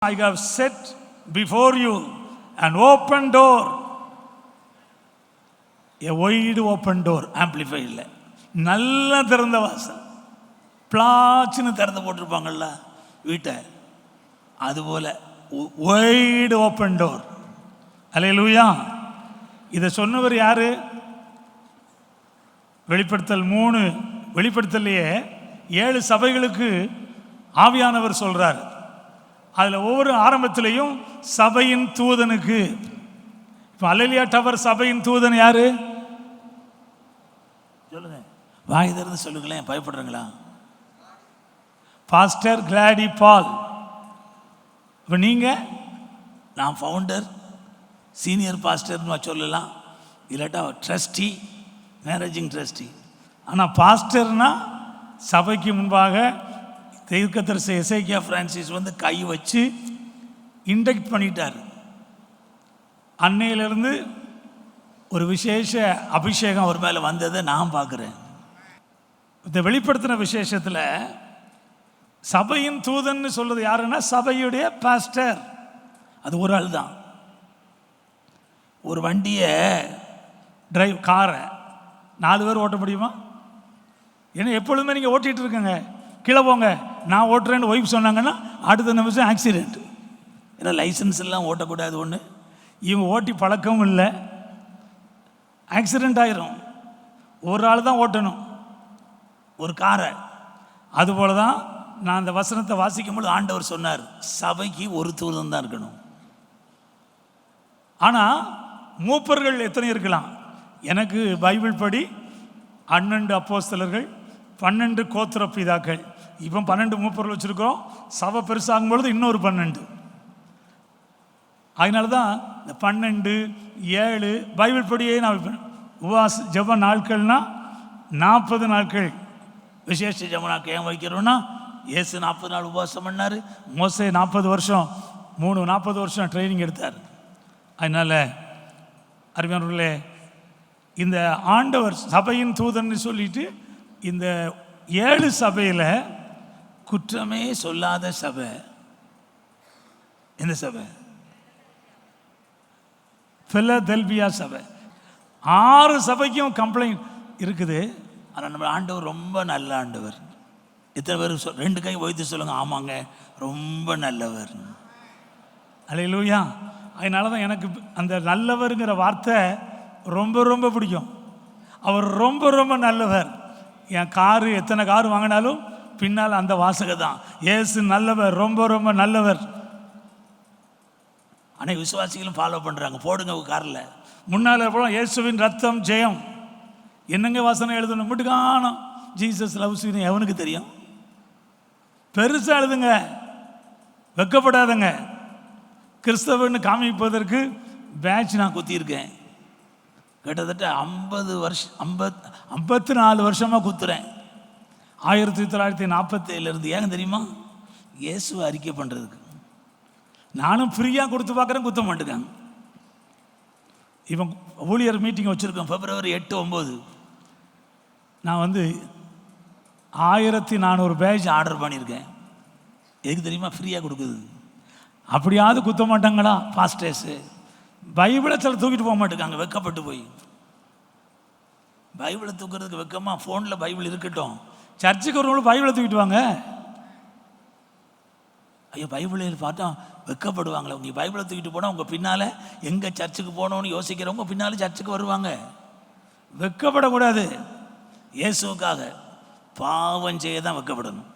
I have set before you an open door. A wide open door. Amplify இல்லை, நல்லா திறந்த வாசல். பிளாச்சுன்னு திறந்து போட்டிருப்பாங்கள்ல வீட்டை, அதுபோல வைடு ஓப்பன் டோர். அல்லேலூயா. இதை சொன்னவர் யாரு? வெளிப்படுத்தல் 3, வெளிப்படுத்தலையே 7 சபைகளுக்கு ஆவியானவர் சொல்றார். அதில் ஒவ்வொரு ஆரம்பத்திலையும் சபையின் தூதனுக்கு. இப்போ அல்லேலூயா டவர் சபையின் தூதன் யாரு? சொல்லுங்க, வாய் திறந்து சொல்லுங்களேன். பயப்படுறீங்களா? பாஸ்டர் கிளாடி பால். இப்போ நீங்கள், நான் ஃபவுண்டர், சீனியர் பாஸ்டர்னு சொல்லலாம், இல்லாட்டா ட்ரஸ்டி, மேனேஜிங் ட்ரஸ்டி. ஆனால் பாஸ்டர்னா சபைக்கு முன்பாக தீர்க்கதரிசி எசேக்கியா பிரான்சிஸ் கை வச்சு இண்டக்ட் பண்ணிட்டார். அன்னையிலிருந்து ஒரு விசேஷ அபிஷேகம் அவர் மேலே வந்ததை நான் பார்க்குறேன். இந்த வெளிப்படுத்தின விசேஷத்தில் சபையின் தூதன் சொல்றது யாருன்னா சபையுடைய பாஸ்டர். அது ஒரு ஆள் தான். ஒரு வண்டியை காரை 4 பேர் ஓட்ட முடியுமா? ஏன்னா எப்பொழுதுமே நீங்கள் ஓட்டிகிட்டு இருக்கங்க, கீழே போங்க நான் ஓட்டுறேன்னு ஒய்ஃப் சொன்னாங்கன்னா அடுத்த நிமிஷம் ஆக்சிடெண்ட். ஏன்னா லைசன்ஸ் எல்லாம் ஓட்டக்கூடாது ஒன்று, இவங்க ஓட்டி பழக்கமும் இல்லை, ஆக்சிடெண்ட் ஆயிரும். ஒரு ஆள் தான் ஓட்டணும் ஒரு காரை. அதுபோல தான் நான் அந்த வசனத்தை வாசிக்கும்போது ஆண்டவர் சொன்னார், சபைக்கு ஒரு தூதன் தான் இருக்கணும். ஆனால் மூப்பர்கள் எத்தனை இருக்கலாம்? எனக்கு பைபிள் படி 12 அப்போஸ்தலர்கள், 12 கோத்திர பிதாக்கள். இப்போ 12 மூப்பர்கள் வச்சுருக்கோம். சபை பெருசாகும் பொழுது இன்னொரு 12. அதனால தான் இந்த 12, 7 பைபிள் படியே நான் உபவாச ஜெப நாட்கள்னா 40 நாட்கள் விசேஷ ஜெப நாட்கள் ஏன் வைக்கிறோன்னா, இயேசு 40 நாள் உபவாசம் பண்ணார். மோசே 40 வருஷம் 40 வருஷம் ட்ரைனிங் எடுத்தார். அதனால் அருமையானவர்களே, இந்த ஆண்டவர் சபையின் தூதன்னு சொல்லிட்டு இந்த 7 சபையில் குற்றமே சொல்லாத சபை எந்த சபை? பிலதெல்பியா சபை. 6 சபைக்கும் கம்ப்ளைண்ட் இருக்குது. ஆனால் நம்ம ஆண்டவர் ரொம்ப நல்ல ஆண்டவர். எத்தனை பேர் 2 கை வைத்து சொல்லுங்க, ஆமாங்க ரொம்ப நல்லவர். அல்லேலூயா. அதனால தான் எனக்கு அந்த நல்லவருங்கிற வார்த்தை ரொம்ப ரொம்ப பிடிக்கும். அவர் ரொம்ப ரொம்ப நல்லவர். என் காரு எத்தனை கார் வாங்கினாலும் பின்னால் அந்த வாசகம் தான், இயேசு நல்லவர், ரொம்ப ரொம்ப நல்லவர். அனைத்து விசுவாசிகளும் ஃபாலோ பண்ணுறாங்க. போடுங்க காரில் முன்னால் போல இயேசுவின் ரத்தம் ஜெயம். என்னங்க வாசனை எழுதணும்? மட்டுக்கானோம் ஜீசஸ் லவ்ஸ் யூ. எவனுக்கு தெரியும்? பெருசாக எழுதுங்க, வெக்கப்படாதங்க. கிறிஸ்தவன்னு காமிப்பதற்கு பேட்ச் நான் குத்தியிருக்கேன். கிட்டத்தட்ட 54 வருஷமாக குத்துறேன். 1947 ஏங்க தெரியுமா? இயேசுவை அறிக்கை பண்ணுறதுக்கு. நானும் ஃப்ரீயாக கொடுத்து பார்க்குறேன், குத்த மாட்டேங்காங்க. இவன் ஊழியர் மீட்டிங் வச்சுருக்கேன் February 8, 9. நான் 1400 பேட்ச் ஆர்டர் பண்ணியிருக்கேன். எதுக்கு தெரியுமா? ஃப்ரீயாக கொடுக்குது. அப்படியாவது குத்த மாட்டாங்களா பாஸ்டர்ஸு? பைபிளை சில தூக்கிட்டு போக மாட்டேங்காங்க, வெக்கப்பட்டு போய். பைபிளை தூக்குறதுக்கு வெக்கமா? ஃபோனில் பைபிள் இருக்கட்டும். சர்ச்சுக்கு வரவங்களும் பைபிளை தூக்கிட்டு வாங்க. ஐயோ பைபிளில் பார்த்தா வெக்கப்படுவாங்களே. உங்கள் பைபிளை தூக்கிட்டு போனால் உங்கள் பின்னால் எங்கே சர்ச்சுக்கு போகணும்னு யோசிக்கிறவங்க பின்னால் சர்ச்சுக்கு வருவாங்க. வெக்கப்படக்கூடாது. இயேசுக்காக பாவம் செய்ய தான் வெக்கப்படணும்.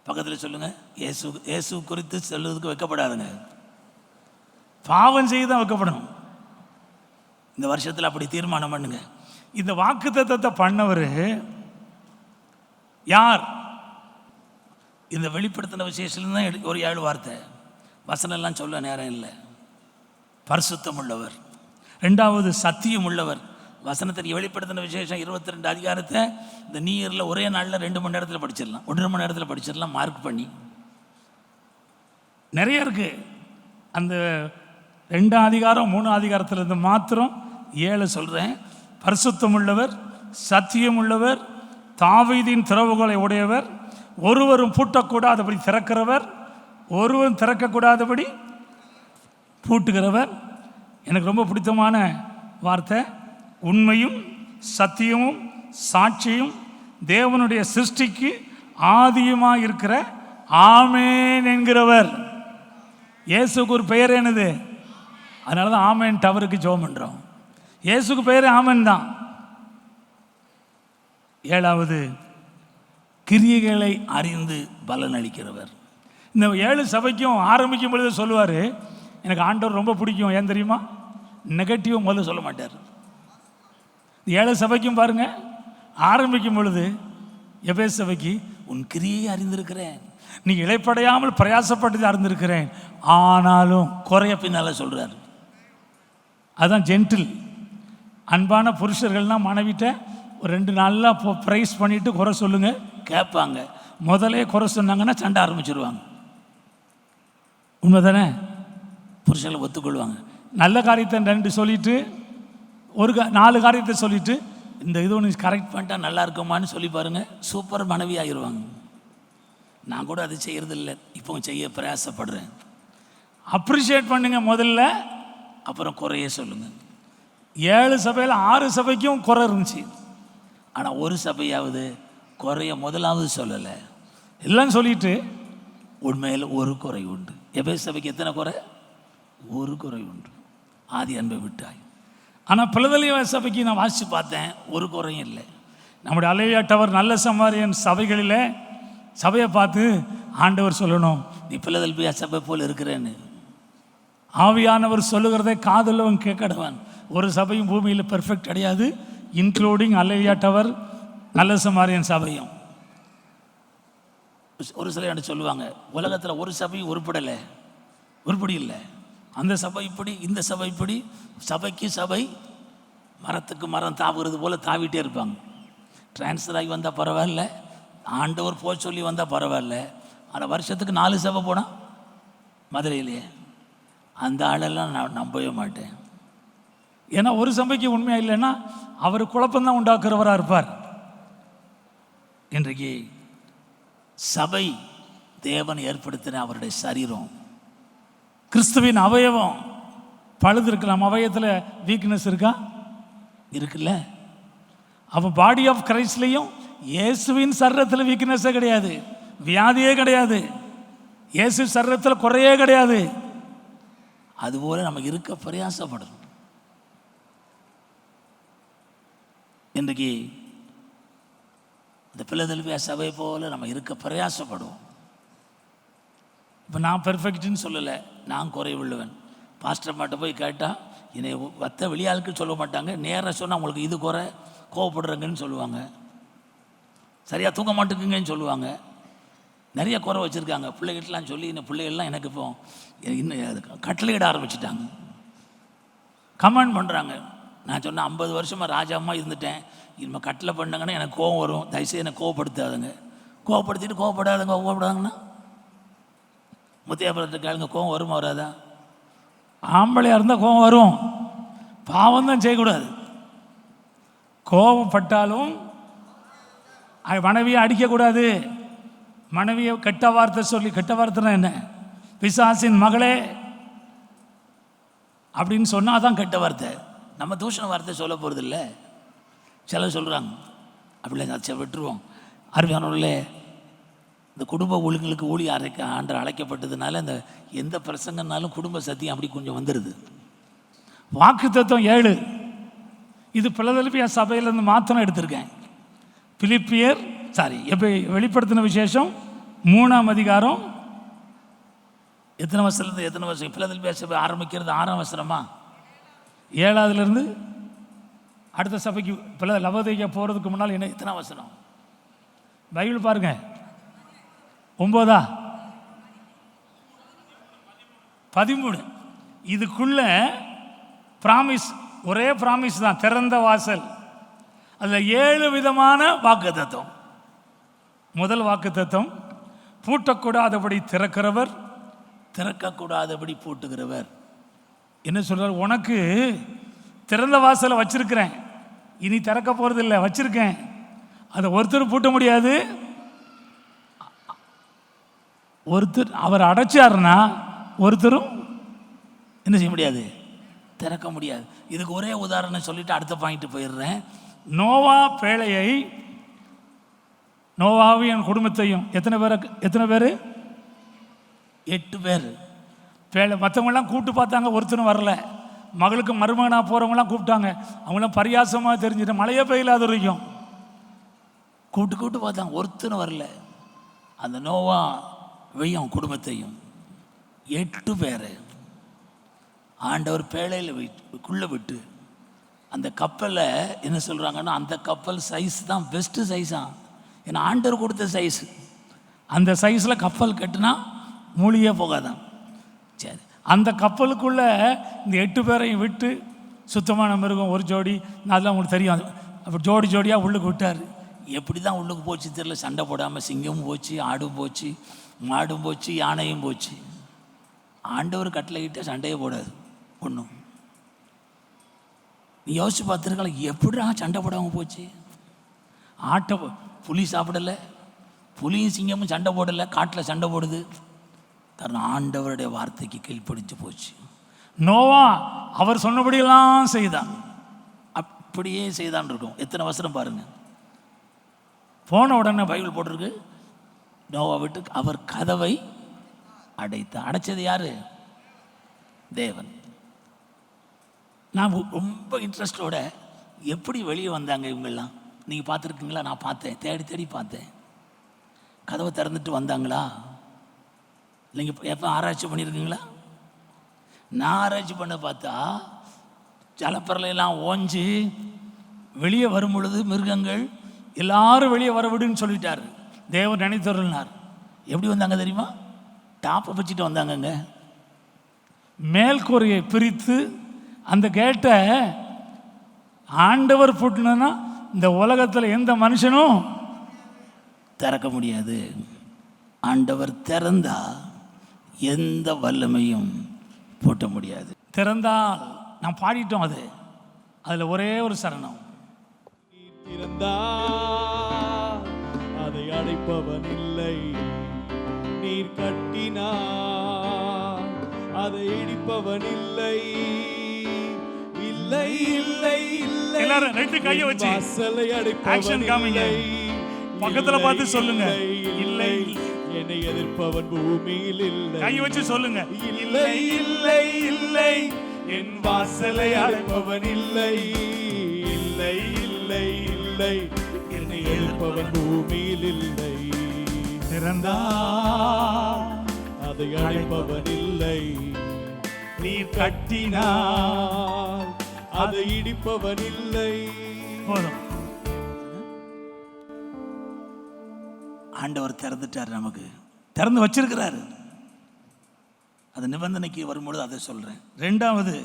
பக்கத்தில் சொல்லுங்கள், இயேசு குறித்து சொல்லுறதுக்கு வெக்கப்படாதுங்க, பாவம் செய்ய தான் வெக்கப்படணும். இந்த வருஷத்தில் அப்படி தீர்மானம் பண்ணுங்க. இந்த வாக்குத்தத்தத்தை பண்ணவர் யார்? இந்த வெளிப்படுத்தின விசேஷத்துல தான் ஒரு 7 வார்த்தை வசனம் எல்லாம் சொல்ல நேரம் இல்லை. பரிசுத்தம் உள்ளவர், 2வது சத்தியம் உள்ளவர். வசனத்தை வெளிப்படுத்தின விசேஷம் 22 அதிகாரத்தை இந்த நியூ-இயரில் ஒரே நாளில் 2 மணி நேரத்தில் படிச்சிடலாம், 1.5 மணி நேரத்தில் படிச்சிடலாம். மார்க் பண்ணி நிறைய இருக்கு. அந்த 2 அதிகாரம் 3 அதிகாரத்திலிருந்து மாத்திரம் 7 சொல்கிறேன். பரிசுத்தம் உள்ளவர், சத்தியம் உள்ளவர், தாவீதின் திறவுகளை உடையவர், ஒருவரும் பூட்டக்கூடாதபடி திறக்கிறவர், ஒருவன் திறக்கக்கூடாதபடி பூட்டுகிறவர். எனக்கு ரொம்ப பிடித்தமான வார்த்தை, உண்மையும் சத்தியமும் சாட்சியும் தேவனுடைய சிருஷ்டிக்கு ஆதியுமாக இருக்கிற ஆமேன் என்கிறவர். இயேசுக்கு ஒரு பெயர் என்னது? அதனால தான் ஆமேன் டவருக்கு ஜெபம் பண்ணுறோம். இயேசுக்கு பெயர் ஆமேன் தான். 7வது, கிரியைகளை அறிந்து பலன் அளிக்கிறவர். இந்த 7 சபைக்கும் ஆரம்பிக்கும் பொழுது சொல்லுவார், எனக்கு ஆண்டவர் ரொம்ப பிடிக்கும். ஏன் தெரியுமா? நெகட்டிவ் முதல்ல சொல்ல மாட்டார். 7 சபைக்கும் பாருங்க, ஆரம்பிக்கும் பொழுது எபேசு சபைக்கு உன் கிரியை அறிந்திருக்கிறேன், நீ இளைப்படையாமல் பிரயாசப்பட்டு அறிந்திருக்கிறேன், ஆனாலும் குறைய பின்னால் சொல்கிறார். அதுதான் ஜென்டில். அன்பான புருஷர்கள்னா மனைவிட்ட ஒரு 2 நாளாக ப்ரைஸ் பண்ணிவிட்டு குறை சொல்லுங்க கேட்பாங்க. முதலே குறை சொன்னாங்கன்னா சண்டை ஆரம்பிச்சிருவாங்க. உண்மை தானே? புருஷங்களை ஒத்துக்கொள்வாங்க. நல்ல காரியத்தை 2 சொல்லிவிட்டு 4 காரியத்தை சொல்லிவிட்டு இந்த இது ஒன்று கரெக்ட் பண்ணிட்டா நல்லா இருக்குமான்னு சொல்லி பாருங்கள், சூப்பர் மனைவி ஆகிடுவாங்க. நான் கூட அதை செய்கிறதில்லை, இப்போ செய்ய பிரயாசப்படுறேன். அப்ரிஷியேட் பண்ணுங்க முதல்ல, அப்புறம் குறையே சொல்லுங்கள். 7 சபையில் 6 சபைக்கும் குறை இருந்துச்சு. ஆனால் ஒரு சபையாவது குறைய முதலாவது சொல்லலை. எல்லாம் சொல்லிட்டு உண்மையில் ஒரு குறை உண்டு. எபேசு சபைக்கு எத்தனை குறை? ஒரு குறை உண்டு, ஆதி அன்பை விட்டாய். ஆனால் பிலதெல்பியா சபைக்கு நான் வாசித்து பார்த்தேன், ஒரு குறையும் இல்லை. நம்முடைய அல்லேலூயா டவர் நல்ல சமாரியன் சபைகளில் சபையை பார்த்து ஆண்டவர் சொல்லணும், நீ பிலதெல்பியா சபை போல் இருக்கிறேன்னு. ஆவியானவர் சொல்லுகிறதை காதுள்ளவன் கேட்கடவன். ஒரு சபையும் பூமியில் பெர்ஃபெக்ட் கிடையாது, இன்க்ளூடிங் அல்லேலூயா டவர் நல்ல சமாரியன் சபையும். ஒரு சில சொல்லுவாங்க, உலகத்தில் ஒரு சபையும் உருப்படி இல்லை. அந்த சபை இப்படி, இந்த சபை இப்படி. சபைக்கு சபை மரத்துக்கு மரம் தாவுகிறது போல் தாவிட்டே இருப்பாங்க. டிரான்ஸ்ஃபர் ஆகி வந்தால் பரவாயில்ல, ஆண்டவர் போய் சொல்லி வந்தால் பரவாயில்ல. ஆனால் வருஷத்துக்கு 4 சபை போனால் மதுரையிலேயே அந்த ஆளெல்லாம் நான் நம்பவே மாட்டேன். ஏன்னா ஒரு சபைக்கு உண்மையாக இல்லைன்னா அவர் குழப்பம்தான் உண்டாக்குறவராக இருப்பார். இன்றைக்கு சபை தேவன் ஏற்படுத்தின அவருடைய சரீரம், கிறிஸ்துவின் அவயவம். பழுது இருக்கு, நம்ம அவயத்தில் வீக்னஸ் இருக்கா? இருக்குல்ல. அவன் பாடி ஆஃப் கிரைஸ்ட்லையும் இயேசுவின் சரீரத்தில் வீக்னஸே கிடையாது, வியாதியே கிடையாது, இயேசு சரீரத்தில் குறையே கிடையாது. அதுபோல நம்ம இருக்க பிரயாசப்படணும். இன்றைக்கு இந்த பிலதெல்பியா சபை போல நம்ம இருக்க பிரயாசப்படுவோம். இப்போ நான் பெர்ஃபெக்ட்னு சொல்லலை, நான் குறைவுள்ளவன். பாஸ்டர் மாட்ட போய் கேட்டால் என்னை வத்த வெளியாளுக்கு சொல்ல மாட்டாங்க, நேராக சொன்னால் உங்களுக்கு இது குறை, கோவப்படுறங்கன்னு சொல்லுவாங்க, சரியாக தூங்க மாட்டேங்குங்கன்னு சொல்லுவாங்க. நிறைய குறை வச்சுருக்காங்க பிள்ளைகிட்டலாம் சொல்லி. இந்த பிள்ளைகள்லாம் எனக்கு இப்போ இன்னும் கட்டளையிட ஆரம்பிச்சிட்டாங்க, கமெண்ட் பண்ணுறாங்க. நான் சொன்னேன் 50 வருஷமாக ராஜாமாக இருந்துட்டேன், இனிமேல் கட்டளை பண்ணாங்கன்னா எனக்கு கோவம் வரும், தயவுசெய்து எனக்கு கோவப்படுத்தாதுங்க. கோவப்படாதுங்கன்னா முத்தியாபுரத்தை கேளுங்க, கோவம் வருமா வராதா? ஆம்பளையாக இருந்தால் கோவம் வரும், பாவம் தான் செய்யக்கூடாது. கோவப்பட்டாலும் மனைவியை அடிக்கக்கூடாது. மனைவியை கெட்ட வார்த்தை சொல்லி, கெட்ட வார்த்தைனா என்ன? பிசாசின் மகளே அப்படின்னு சொன்னால் தான் கெட்ட வார்த்தை. நம்ம தூஷண வார்த்தை சொல்ல போகிறது இல்லை. சிலர் சொல்கிறாங்க அப்படிலாம் அதை விட்டுருவோம். அருமையானவர்களே, இந்த குடும்ப ஒழுங்குகளுக்கு ஆண்டர் அழைக்கப்பட்டதுனால இந்த எந்த பிரசங்கனாலும் குடும்ப சத்தியம் அப்படி கொஞ்சம் வந்துடுது. வாக்குத்தத்தம் 7 இது பிலதெல்பியா சபையிலேருந்து மாத்திரம் எடுத்திருக்கேன். வெளிப்படுத்தின விசேஷம் 3ஆம் அதிகாரம் எத்தனை வருஷத்துலேருந்து எத்தனை வருஷம்? பிலதெல்பியா சபை ஆரம்பிக்கிறது 6ஆம் வசனமா? 7ஆவதுலேருந்து அடுத்த சபைக்கு லவோதிக்கா போகிறதுக்கு முன்னால் என்ன எத்தனை வசனம்? பைபிள் பாருங்க, 9ஆ 13. இதுக்குள்ள ப்ராமிஸ், ஒரே ப்ராமிஸ் தான், திறந்த வாசல். அதில் 7 விதமான வாக்குத்தத்தம். முதல் வாக்குத்தத்தம், பூட்டக்கூடாதபடி திறக்கிறவர், திறக்கக்கூடாதபடி பூட்டுகிறவர். என்ன சொல்றார்? உனக்கு திறந்த வாசலை வச்சிருக்கிறேன், இனி திறக்க போகிறது இல்லை, வச்சிருக்கேன். அதை ஒருத்தர் பூட்ட முடியாது, ஒருத்தர் அவர் அடைச்சாருன்னா ஒருத்தரும் என்ன செய்ய முடியாது, திறக்க முடியாது. இதுக்கு ஒரே உதாரணம் சொல்லிட்டு அடுத்த பாயிண்ட் போயிடுறேன். நோவா பேழையை, நோவாவும் என் குடும்பத்தையும் எத்தனை பேர் 8 பேர் பேழை. மற்றவங்களாம் கூப்பிட்டு பார்த்தாங்க, ஒருத்தரும் வரல. மகளுக்கு மருமகனாக போகிறவங்களாம் கூப்பிட்டாங்க, அவங்களாம் பரியாசமாக தெரிஞ்சுட்டு மழையே பெய்யலாத வரைக்கும் கூப்பிட்டு பார்த்தாங்க, ஒருத்தரும் வரல. அந்த நோவாவையும் குடும்பத்தையும் 8 பேர் ஆண்டவர் பேழையில் குள்ளே விட்டு அந்த கப்பலை என்ன சொல்கிறாங்கன்னா, அந்த கப்பல் சைஸ் தான் பெஸ்ட்டு சைஸாக. ஏன்னா ஆண்டவர் கொடுத்த சைஸ், அந்த சைஸில் கப்பல் கட்டுனா மூழ்கியே போகாதான். சரி, அந்த கப்பலுக்குள்ளே இந்த 8 பேரையும் விட்டு சுத்தமான மிருகம் ஒரு ஜோடி, அதெல்லாம் உங்களுக்கு தெரியும், அப்போ ஜோடி ஜோடியாக உள்ளுக்கு விட்டார். எப்படி தான் உள்ளுக்கு போச்சு தெரியல. சண்டை போடாமல் சிங்கமும் போச்சு, ஆடும் போச்சு, மாடும் போச்சு, யானையும் போச்சு. ஆண்டவர் கட்டளையிட்ட சண்டையே போடாது ஒன்றும். நீ யோசிச்சு பார்த்துருக்கலாம், எப்படிடா சண்டை போடாமல் போச்சு. ஆட்டை புலி சாப்பிடலை, புலியும் சிங்கமும் சண்டை போடலை, காட்டில் சண்டை போடுது. காரணம் ஆண்டவருடைய வார்த்தைக்கு கீழ்ப்படிஞ்சு போச்சு. நோவா அவர் சொன்னபடியெல்லாம் செய்தான், அப்படியே செய்தான் இருக்கும். எத்தனை வசனம் பாருங்க. போன உடனே பைபிள் போட்டிருக்கு, நோவா விட்டு அவர் கதவை அடைத்தார். அடைச்சது யாரு? தேவன். நான் ரொம்ப இன்ட்ரெஸ்டோட எப்படி வெளியே வந்தாங்க இவங்கெல்லாம் நீங்கள் பார்த்துருக்கீங்களா? நான் பார்த்தேன், தேடி பார்த்தேன். கதவை திறந்துட்டு வந்தாங்களா? நீங்கள் எப்போ ஆராய்ச்சி பண்ணியிருக்கீங்களா? நான் ஆராய்ச்சி பண்ண பார்த்தா ஜலப்பரலையெல்லாம் ஓஞ்சி வெளியே வரும் பொழுது மிருகங்கள் எல்லாரும் வெளியே வர விடுன்னு சொல்லிட்டார். தேவன் நினைத்தருளினார். எப்படி வந்தாங்க தெரியுமா? டாப்பை வச்சுட்டு வந்தாங்கங்க. மேல்கூரையை பிரித்து அந்த கேட்டை ஆண்டவர் போட்டுனா இந்த உலகத்தில் எந்த மனுஷனும் திறக்க முடியாது. ஆண்டவர் திறந்தா எந்த வல்லமையும் போட்ட முடியாது. திறந்தால் நான் பாடிட்டோம், அதில் ஒரே ஒரு சரணம். திறந்தால் அதை அடைப்பவன் இல்லை, நீர் கட்டினார் அதை இடிப்பவன் இல்லை. இல்லை இல்லை இல்லை, எல்லாரும் ரெண்டு கையை வச்சு வாசலை அடைப்பவன் இல்லை. பக்கத்துல பார்த்து சொல்லுங்க, இல்லை. என்னை எதிர்ப்பவன் பூமியில் இல்லை. கை வச்சு சொல்லுங்க, இல்லை இல்லை இல்லை, என் வாசலை அடைப்பவன் இல்லை. இல்லை இல்லை இல்லை, என்னை எதிர்ப்பவன் பூமியில் இல்லை. திறந்தார் அதை அடைப்பவன் இல்லை, நீர் கட்டினார் அதை இடிப்பவன் இல்லை. போதும். ஆண்டவர் திறந்துட்டார், நமக்கு திறந்து வச்சிருக்கிறாரு. அது நிபந்தனைக்கு வரும்பொழுது அதை சொல்றேன். 2வது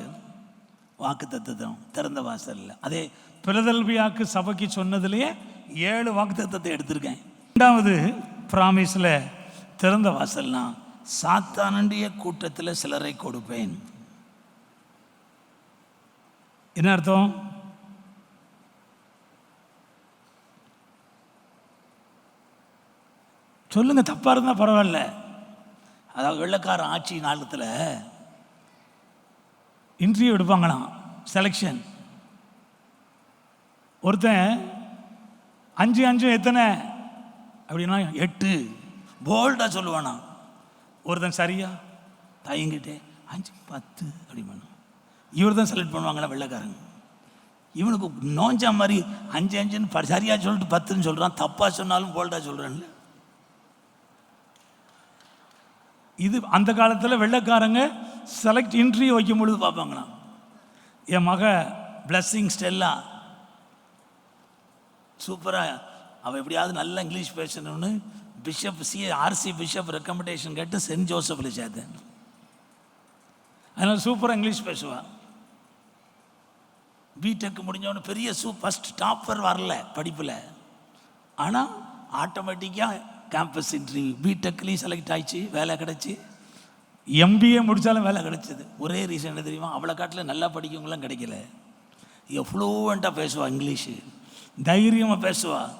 வாக்குத்தத்தம் திறந்த வாசல். அதே பிலதெல்பியாக்கு சபைக்கு சொன்னதுலேயே 7 வாக்குத்தத்தத்தை எடுத்திருக்கேன். 2வது பிராமிஸில் திறந்த வாசல்னா சாத்தானுடைய கூட்டத்தில் சிலரை கொடுப்பேன். என்ன அர்த்தம்? சொல்லுங்க, தப்பா இருந்தா பரவாயில்ல. அதாவது வெள்ளைக்கார ஆட்சி காலத்தில் இன்டர்வியூ எடுப்பாங்களாம், செலெக்ஷன். ஒருத்தன் 5 எத்தனை அப்படின்னா 8 போல்டா சொல்லுவானா. ஒருத்தன் சரியா தயங்கிட்டே 5 10 அப்படி பண்ணும். இவர் தான் செலக்ட் பண்ணுவாங்களா வெள்ளைக்காரங்க. இவனுக்கு நோஞ்சா மாதிரி 5 சரியா சொல்லிட்டு 10ன்னு சொல்றான். தப்பா சொன்னாலும் போல்டா சொல்றான்ல. இது அந்த காலத்தில் வெள்ளைக்காரங்க செலக்ட் இன்டர்வியூ வைக்கும் பொழுது பார்ப்பாங்களாம். என் மக பிளஸ்ஸிங் ஸ்டெல்லா சூப்பராக அவள் எப்படியாவது நல்லா இங்கிலீஷ் பேசணும்னு பிஷப் ஆர்சி பிஷப் ரெக்கமெண்டேஷன் கேட்டு சென்ட் ஜோசப்பில் சேர்த்தேன். அதனால் சூப்பராக இங்கிலீஷ் பேசுவாள். பிடெக் முடிஞ்சவொன்னு பெரிய ஃபஸ்ட் டாப்பர் வரல படிப்பில், ஆனால் ஆட்டோமேட்டிக்காக கேம்பஸ் இன்டர்வியூ பிடெக்லேயும் செலக்ட் ஆயிடுச்சு, வேலை கிடச்சி. எம்பிஏ முடித்தாலும் வேலை கிடச்சிது. ஒரே ரீசன் என்ன தெரியுமா? அவளை காட்டில் நல்லா படிக்கவங்களாம் கிடைக்கல. ஃப்ளூவெண்ட்டாக பேசுவாள், இங்கிலீஷு தைரியமாக பேசுவாள்.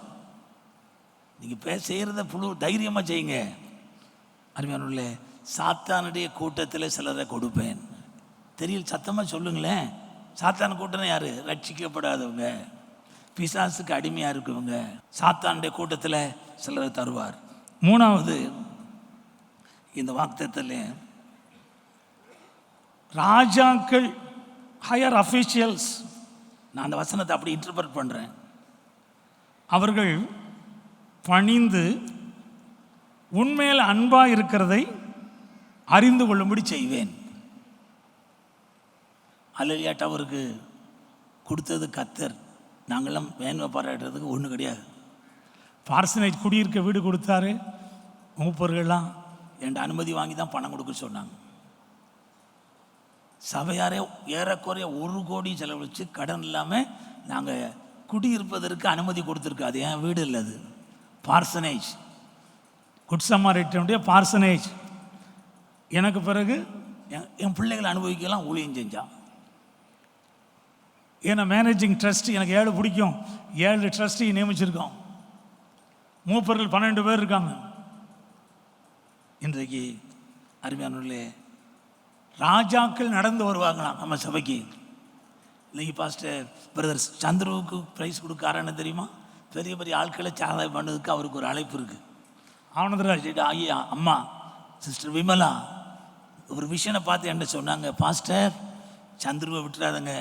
நீங்கள் செய்கிறத தைரியமாக செய்யுங்க. அருமையானவர்களே, சாத்தானுடைய கூட்டத்தில் சிலரை கொடுப்பேன். தெரியல, சத்தமாக சொல்லுங்களேன். சாத்தான கூட்டம் யார்? ரட்சிக்கப்படாதவங்க, பிசாசுக்கு அடிமையாக இருக்கவங்க. சாத்தானுடைய கூட்டத்தில் சிலரை தருவார். மூணாவது, இந்த வாக்குத்தத்தத்தில் ராஜாக்கள், ஹையர் அஃபீஷியல்ஸ், நான் அந்த வசனத்தை அப்படி இன்டர்பிரட் பண்ணுறேன். அவர்கள் பணிந்து உண்மையில் அன்பாக இருக்கிறதை அறிந்து கொள்ளும்படி செய்வேன். அல்லேலூயா. அவருக்கு கொடுத்தது கர்த்தர். நாங்களாம் மேன்மை பாராட்டுறதுக்கு ஒன்றும் கிடையாது. பார்சனேஜ் குடியிருக்க வீடு கொடுத்தாரு. மூப்பர்கள்லாம் என்கிட்ட அனுமதி வாங்கி தான் பணம் கொடுக்க சொன்னாங்க. சபையாரே ஏறக்குறைய 1 கோடி செலவழித்து கடன் இல்லாமல் நாங்கள் குடியிருப்பதற்கு அனுமதி கொடுத்துருக்கு. அது என் வீடு இல்லை, அது பார்சனேஜ், குட் சமாரிட்டனுடைய பார்சனேஜ். எனக்கு பிறகு என் பிள்ளைகளை அனுபவிக்கலாம் ஊழியம் செஞ்சான். ஏன்னா மேனேஜிங் ட்ரஸ்ட் எனக்கு 7 பிடிக்கும். 7 ட்ரஸ்டி நியமிச்சிருக்கோம். மூப்பர்கள் 12 பேர் இருக்காங்க. இன்றைக்கு அருமையானவர்களே, ராஜாக்கள் நடந்து வருவாங்களாம் நம்ம சபைக்கு. இன்னைக்கு பாஸ்டர் பிரதர் சந்துருவுக்கு ப்ரைஸ் கொடுக்காரன்னு தெரியுமா? பெரிய பெரிய ஆட்களை சாதனை பண்ணதுக்கு அவருக்கு ஒரு அழைப்பு இருக்குது. ஆனந்தராஜ் ஐயா, அம்மா சிஸ்டர் விமலா ஒரு விஷயனை பார்த்து என்ன சொன்னாங்க, பாஸ்டர் சந்துருவை விட்டுறாதங்க,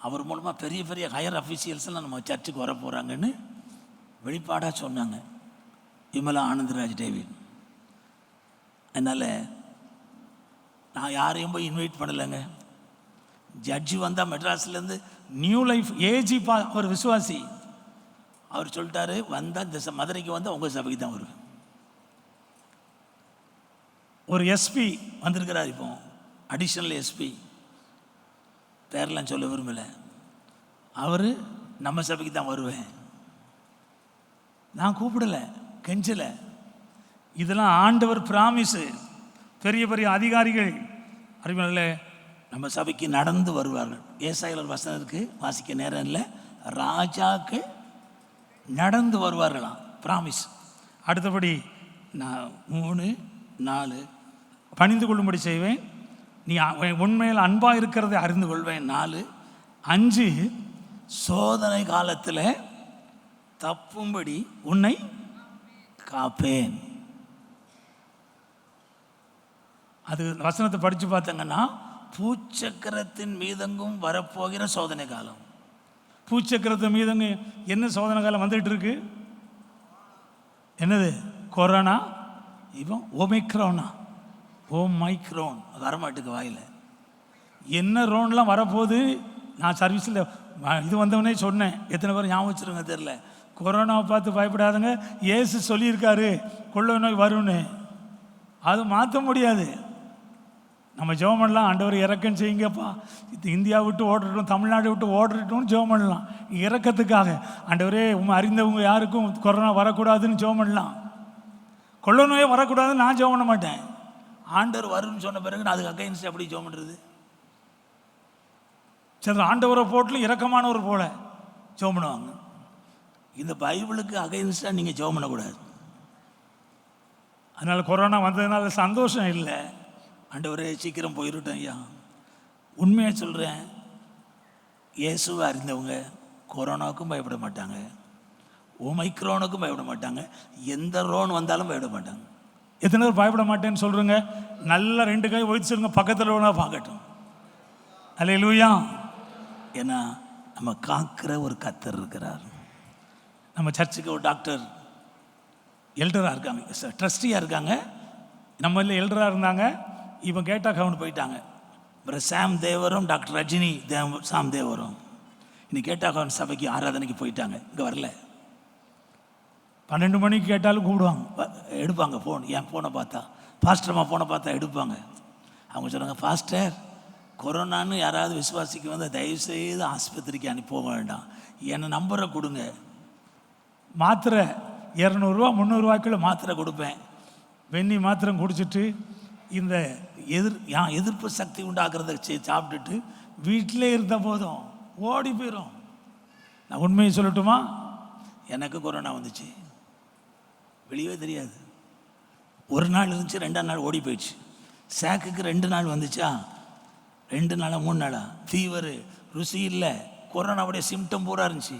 அவர் மூலமாக பெரிய பெரிய ஹையர் அஃபீஷியல்ஸ்லாம் நம்ம சர்ச்சுக்கு வர போகிறாங்கன்னு வெளிப்பாடாக சொன்னாங்க விமலா ஆனந்தராஜ் டேவிட். அதனால் நான் யாரையும் போய் இன்வைட் பண்ணலைங்க. ஜட்ஜி வந்தால் மெட்ராஸ்லேருந்து நியூ லைஃப் ஏஜி ஒரு விசுவாசி, அவர் சொல்லிட்டாரு, வந்தால் இந்த மதுரைக்கு வந்து உங்கள் சபைக்கு தான் வருவேன். ஒரு எஸ்பி வந்திருக்கிறார், இப்போ அடிஷ்னல் எஸ்பி, பேரெல்லாம் சொல்ல விரும்பலை. அவர் நம்ம சபைக்கு தான் வருவேன். நான் கூப்பிடலை, கெஞ்சலை. இதெல்லாம் ஆண்டவர் பிராமிஸு. பெரிய பெரிய அதிகாரிகள் அறிவியல்ல நம்ம சபைக்கு நடந்து வருவார்கள். ஏசாயாவில் வசனம் இருக்குது, வாசிக்க நேரம் இல்லை. ராஜாக்கள் நடந்து வருவார்களாம், பிராமிஸ். அடுத்தபடி நான் 3, 4 பணிந்து கொள்ளும்படி செய்வேன். நீ உண்மையில் அன்பாக இருக்கிறதை அறிந்து கொள்வேன். 4, 5 சோதனை காலத்தில் தப்பும்படி உன்னை காப்பேன். அது வசனத்தை படித்து பார்த்தங்கன்னா, பூச்சக்கரத்தின் மீதங்கும் வரப்போகிற சோதனை காலம். பூச்சக்கரத்தின் மீதங்க என்ன சோதனை காலம் வந்துகிட்டு இருக்கு? என்னது? கொரோனா, இப்போ ஒமிக்ரோனா, மைக்ரோன் வரமாட்டுக்கு வாயில். என்ன ரோன்லாம் வரப்போகுது? நான் சர்வீஸில் இது வந்தவனே சொன்னேன். எத்தனை பேர் ஞாபகம் வச்சுருங்க தெரில. கொரோனாவை பார்த்து பயப்படாதுங்க, இயேசு சொல்லியிருக்காரு கொள்ளை நோய் வரும்னு. அது மாற்ற முடியாது. நம்ம ஜெபம் பண்ணலாம், ஆண்டவர் இறக்கம் செய்யுங்கப்பா, இந்தியா விட்டு ஓடட்டும், தமிழ்நாடு விட்டு ஓடட்டும்னு ஜெபம் பண்ணலாம். இறக்கத்துக்காக ஆண்டவரே அறிந்தவங்க யாருக்கும் கொரோனா வரக்கூடாதுன்னு ஜெபம் பண்ணலாம். கொள்ளை நோயே வரக்கூடாதுன்னு நான் ஜெபம் பண்ண மாட்டேன். ஆண்டவர் வரும்னு சொன்ன பிறகு நான் அதுக்கு அகைன்ஸ்ட் எப்படி ஜெபம் பண்ணுறது? சரி, ஆண்டவரை போட்டிலும் இறக்கமானவர் போல ஜெபம் பண்ணுவாங்க. இந்த பைபிளுக்கு அகைன்ஸ்டாக நீங்கள் ஜெபம் பண்ணக்கூடாது. அதனால் கொரோனா வந்ததுனால சந்தோஷம் இல்லை. ஆண்டவரே சீக்கிரம் போயிட்டோம் ஐயா. உண்மையாக சொல்கிறேன், இயேசுவை அறிந்தவங்க கொரோனாவுக்கும் பயப்பட மாட்டாங்க, ஒமைக்ரோனுக்கும் பயப்பட மாட்டாங்க, எந்த ரோன் வந்தாலும் பயப்பட மாட்டாங்க. எத்தனை பேர் பயப்பட மாட்டேன்னு சொல்கிறேங்க? நல்லா 2 கை ஒழித்து சொல்லுங்க, பக்கத்தில் வேணா பார்க்கட்டும். அல்லேலூயா. ஏன்னா நம்ம காக்கிற ஒரு கர்த்தர் இருக்கிறார். நம்ம சர்ச்சுக்கு ஒரு டாக்டர் எல்டராக இருக்காங்க, ட்ரஸ்டியாக இருக்காங்க. நம்ம எல்டராக இருந்தாங்க, இப்போ கேட்டால் கவுண்ட் போயிட்டாங்க. அப்புறம் சாம் தேவரும் டாக்டர் ரஜினி சாம் தேவரும் இன்னைக்கு கேட்டால் கவுண்ட் சபைக்கு ஆராதனைக்கு போயிட்டாங்க. இங்கே வரல. 12 மணிக்கு கேட்டாலும் கூப்பிடுவாங்க, எடுப்பாங்க ஃபோன். என் ஃபோனை பார்த்தா, பாஸ்டர்மா ஃபோனை பார்த்தா எடுப்பாங்க. அவங்க சொன்னாங்க, பாஸ்டர் கொரோனான்னு யாராவது விசுவாசிக்கு வந்து தயவுசெய்து ஆஸ்பத்திரிக்கு அனுப்ப வேண்டாம், என்னை நம்பரை கொடுங்க, மாத்திரை 200 ரூபா 300 ரூபாய்க்குள்ள மாத்திரை கொடுப்பேன். வெந்நி மாத்திரம் குடிச்சிட்டு இந்த எதிர்ப்பு சக்தி உண்டாக்குறத சாப்பிட்டுட்டு வீட்டிலே இருந்த போதும் ஓடி போயிடும். நான் உண்மையை சொல்லட்டுமா? எனக்கு கொரோனா வந்துச்சு, வெளியே தெரியாது. ஒரு நாள் இருந்துச்சு, 2ஆம் நாள் ஓடி போயிடுச்சு. சேக்குக்கு 2 நாள் வந்துச்சா, 2 நாளா 3 நாளா ஃபீவரு, ருசி இல்லை, கொரோனாவுடைய சிம்டம் பூரா இருந்துச்சு,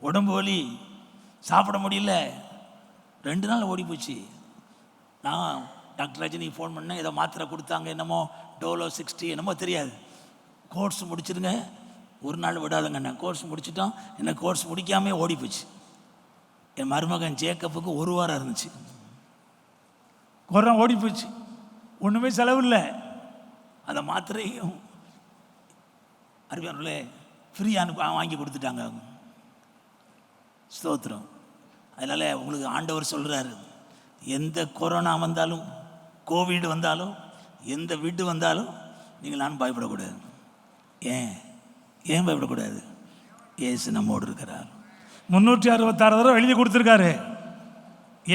உடம்பு வலி, சாப்பிட முடியல, 2 நாள் ஓடி போச்சு. நான் டாக்டர் ரஜினிக்கு ஃபோன் பண்ணேன், ஏதோ மாத்திரை கொடுத்தாங்க, என்னமோ டோலோ 60 என்னமோ தெரியாது. கோர்ஸ் முடிச்சிருங்க, ஒரு நாள் விடாதுங்க. நான் கோர்ஸ் முடிச்சிட்டோம், என்ன கோர்ஸ் முடிக்காமே ஓடி போச்சு. என் மருமகன் ஜேக்கப்புக்கு 1 வாரம் இருந்துச்சு, கொரோனா ஓடி போச்சு, ஒன்றுமே செலவு இல்லை. அந்த மாத்திரையும் அறிவியர்களே ஃப்ரீயாக வாங்கி கொடுத்துட்டாங்க. ஸ்தோத்திரம். அதனால் உங்களுக்கு ஆண்டவர் சொல்கிறாரு, எந்த கொரோனா வந்தாலும், கோவிட் வந்தாலும், எந்த வீடு வந்தாலும் நீங்கள் நான் பயப்படக்கூடாது. ஏன் பயப்படக்கூடாது? இயேசு நம்மோடு இருக்கிறார். 366 தடவை எழுதி கொடுத்துருக்காரு.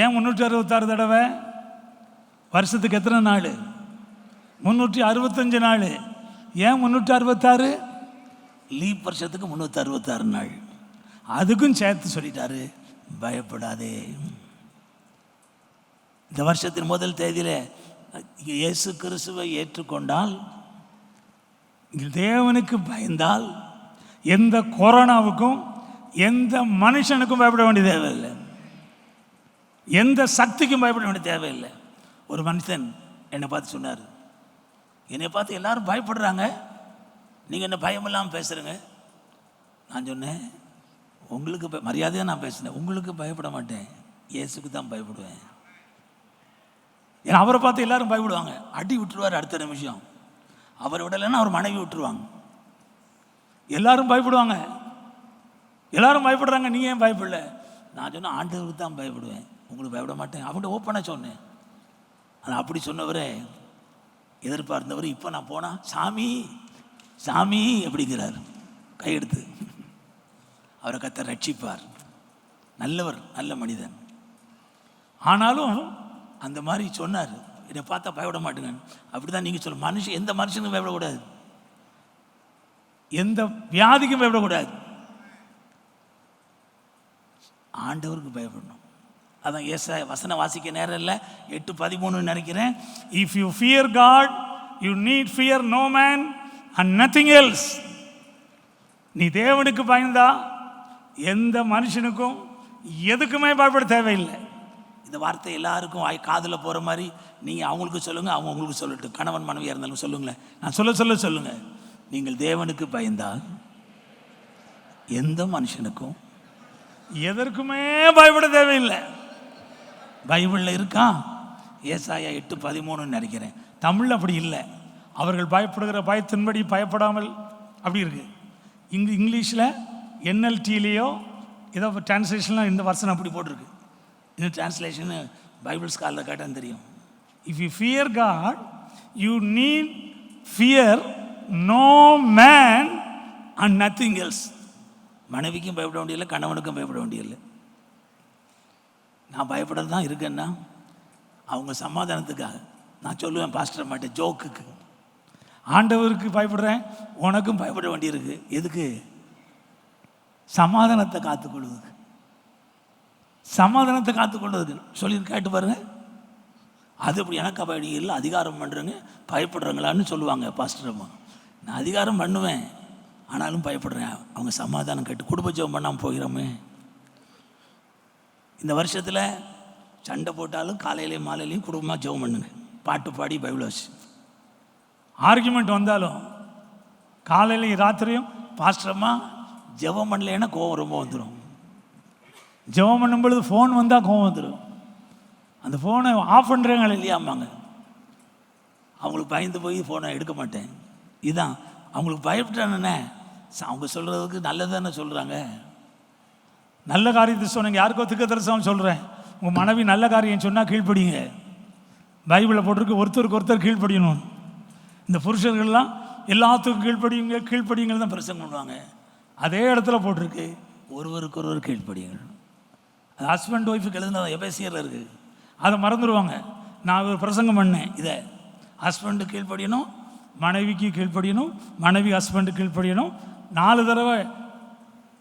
ஏன் 366 தடவை? வருஷத்துக்கு எத்தனை நாள்? 365 நாள். ஏன் 366? லீப் வருஷத்துக்கு 366 நாள். அதுக்கும் சேர்த்து சொல்லிட்டாரு, பயப்படாதே. இந்த வருஷத்தின் முதல் தேதியில் இயேசு கிறிஸ்துவை ஏற்றுக்கொண்டால், தேவனுக்கு பயந்தால், எந்த கொரோனாவுக்கும் எந்த மனுஷனுக்கும் பயப்பட வேண்டிய தேவையில்லை, எந்த சக்திக்கும் பயப்பட வேண்டிய தேவையில்லை. ஒரு மனுஷன் என்னை பார்த்து சொன்னார், என்னை பார்த்து எல்லாரும் பயப்படுறாங்க, நீங்கள் என்ன பயம் இல்லாமல் பேசுகிறீங்க. நான் சொன்னேன், உங்களுக்கு மரியாதையாக நான் பேசினேன், உங்களுக்கு பயப்பட மாட்டேன், இயேசுக்கு தான் பயப்படுவேன். ஏன்னா அவரை பார்த்து எல்லாரும் பயப்படுவாங்க, அடி விட்டுருவார் அடுத்த நிமிஷம். அவர் விடலைன்னா அவர் மனைவி விட்டுருவாங்க. எல்லாரும் பயப்படுவாங்க, எல்லாரும் பயப்படுறாங்க, நீ ஏன் பயப்படல? நான் சொன்னேன், ஆண்டவருக்கு தான் பயப்படுவேன், உங்களுக்கு பயப்பட மாட்டேன். அவங்கள்ட்ட ஓப்பனாக சொன்னேன். ஆனால் அப்படி சொன்னவரே எதிர்பார்த்தவர் இப்போ நான் போனால் சாமி சாமி அப்படிங்கிறார், கையெடுத்து. அவரை கர்த்தர் ரட்சிப்பார். நல்லவர், நல்ல மனிதன். ஆனாலும் அந்த மாதிரி சொன்னார், என்னை பார்த்தா பயப்பட மாட்டேங்க. அப்படி தான் நீங்கள் சொல்ல, மனுஷன் எந்த மனுஷனுக்கும் பயப்படக்கூடாது, எந்த வியாதிக்கும் பயப்படக்கூடாது, ஆண்டவருக்கு பயப்படணும். அதான் ஏசாயா வசனம் வாசிக்க நேரம் இல்லை, 8:13 நினைக்கிறேன். If you fear God you need fear no man and nothing else. நீ தேவனுக்கு பயந்தா எந்த மனுஷனுக்கும் எதுக்குமே பயப்பட தேவையில்லை. இந்த வார்த்தை எல்லாருக்கும் காதில் போகிற மாதிரி நீங்கள் அவங்களுக்கு சொல்லுங்கள், அவங்க உங்களுக்கு சொல்லட்டும். கணவன் மனைவியாக இருந்தாலும் சொல்லுங்களேன், நான் சொல்லுங்கள். நீங்கள் தேவனுக்கு பயந்தால் எந்த மனுஷனுக்கும் எதற்குமே பயப்பட தேவையில்லை. பைபிளில் இருக்கா, ஏசாயா 8:13 நினைக்கிறேன். தமிழில் அப்படி இல்லை. அவர்கள் பயப்படுகிற பயத்தின்படி பயப்படாமல் அப்படி இருக்கு. இங்கிலீஷில் NLTலேயோ ஏதோ டிரான்ஸ்லேஷன்லாம் இந்த வருஷம் அப்படி போட்டிருக்கு. இந்த டிரான்ஸ்லேஷனு பைபிள் ஸ்காலர் கேட்டால் தெரியும். If you fear God you need fear no man and nothing else. மனைவிக்கும் பயப்பட வேண்டியதில்லை, கணவனுக்கும் பயப்பட வேண்டியதில்லை. நான் பயப்பட தான் இருக்கேன்னா அவங்க சமாதானத்துக்காக. நான் சொல்லுவேன் பாஸ்டர் மாட்டேன், ஜோக்குக்கு. ஆண்டவருக்கு பயப்படுறேன், உனக்கும் பயப்பட வேண்டியிருக்கு. எதுக்கு? சமாதானத்தை காத்துக்கொள்வதுக்கு, சமாதானத்தை காத்துக்கொள்வதுக்கு சொல்லி கேட்டு பாருங்க. அது இப்படி எனக்கு அப்படி இல்லை, அதிகாரம் பண்ணுறேங்க பயப்படுறாங்களான்னு சொல்லுவாங்க பாஸ்டர் அம்மா. நான் அதிகாரம் பண்ணுவேன், ஆனாலும் பயப்படுறேன். அவங்க சமாதானம் கேட்டு குடும்ப ஜெபம் பண்ணாமல் போகிறோமே. இந்த வருஷத்தில் சண்டை போட்டாலும் காலையிலையும் மாலையிலையும் குடும்பமாக ஜெபம் பண்ணுங்க, பாட்டு பாடி பைபிள் வச்சு. ஆர்குமெண்ட் வந்தாலும் காலையிலையும் ராத்திரியும் பாஸ்டரம்மா ஜெபம் பண்ணலைன்னா கோவம் ரொம்ப வந்துடும். ஜெபம் பண்ணும் பொழுது ஃபோன் வந்தால் கோவம் வந்துடும். அந்த ஃபோனை ஆஃப் பண்ணுறாங்களே இல்லையாம்பாங்க. அவங்களுக்கு பயந்து போய் ஃபோனை எடுக்க மாட்டேன். இதுதான் அவங்களுக்கு பயப்பட்டானே. அவங்க சொல்கிறதுக்கு நல்லதானே சொல்கிறாங்க. நல்ல காரியத்தை சொன்னீங்க, யாருக்கோ திக்க தரிசனம் சொல்கிறேன். உங்கள் மனைவி நல்ல காரியம் சொன்னால் கீழ்ப்படிங்க. பைபிளில் போட்டிருக்கு ஒருத்தருக்கு ஒருத்தர் கீழ்ப்படியணும். இந்த புருஷர்கள்லாம் எல்லாத்துக்கும் கீழ்ப்படியுங்க தான் பிரசங்கம் பண்ணுவாங்க. அதே இடத்துல போட்டிருக்கு ஒருவருக்கு ஒருவர் கீழ்ப்படியுங்க. அது ஹஸ்பண்ட் ஒய்ஃபுக்கு எழுதுனது எபேசியரில் இருக்குது. அதை மறந்துடுவாங்க. நான் ஒரு பிரசங்கம் பண்ணேன், இதை ஹஸ்பண்டு கீழ்ப்படியணும், மனைவிக்கு கீழ்ப்படியணும், மனைவி ஹஸ்பண்டு கீழ்ப்படியணும். 4 தடவை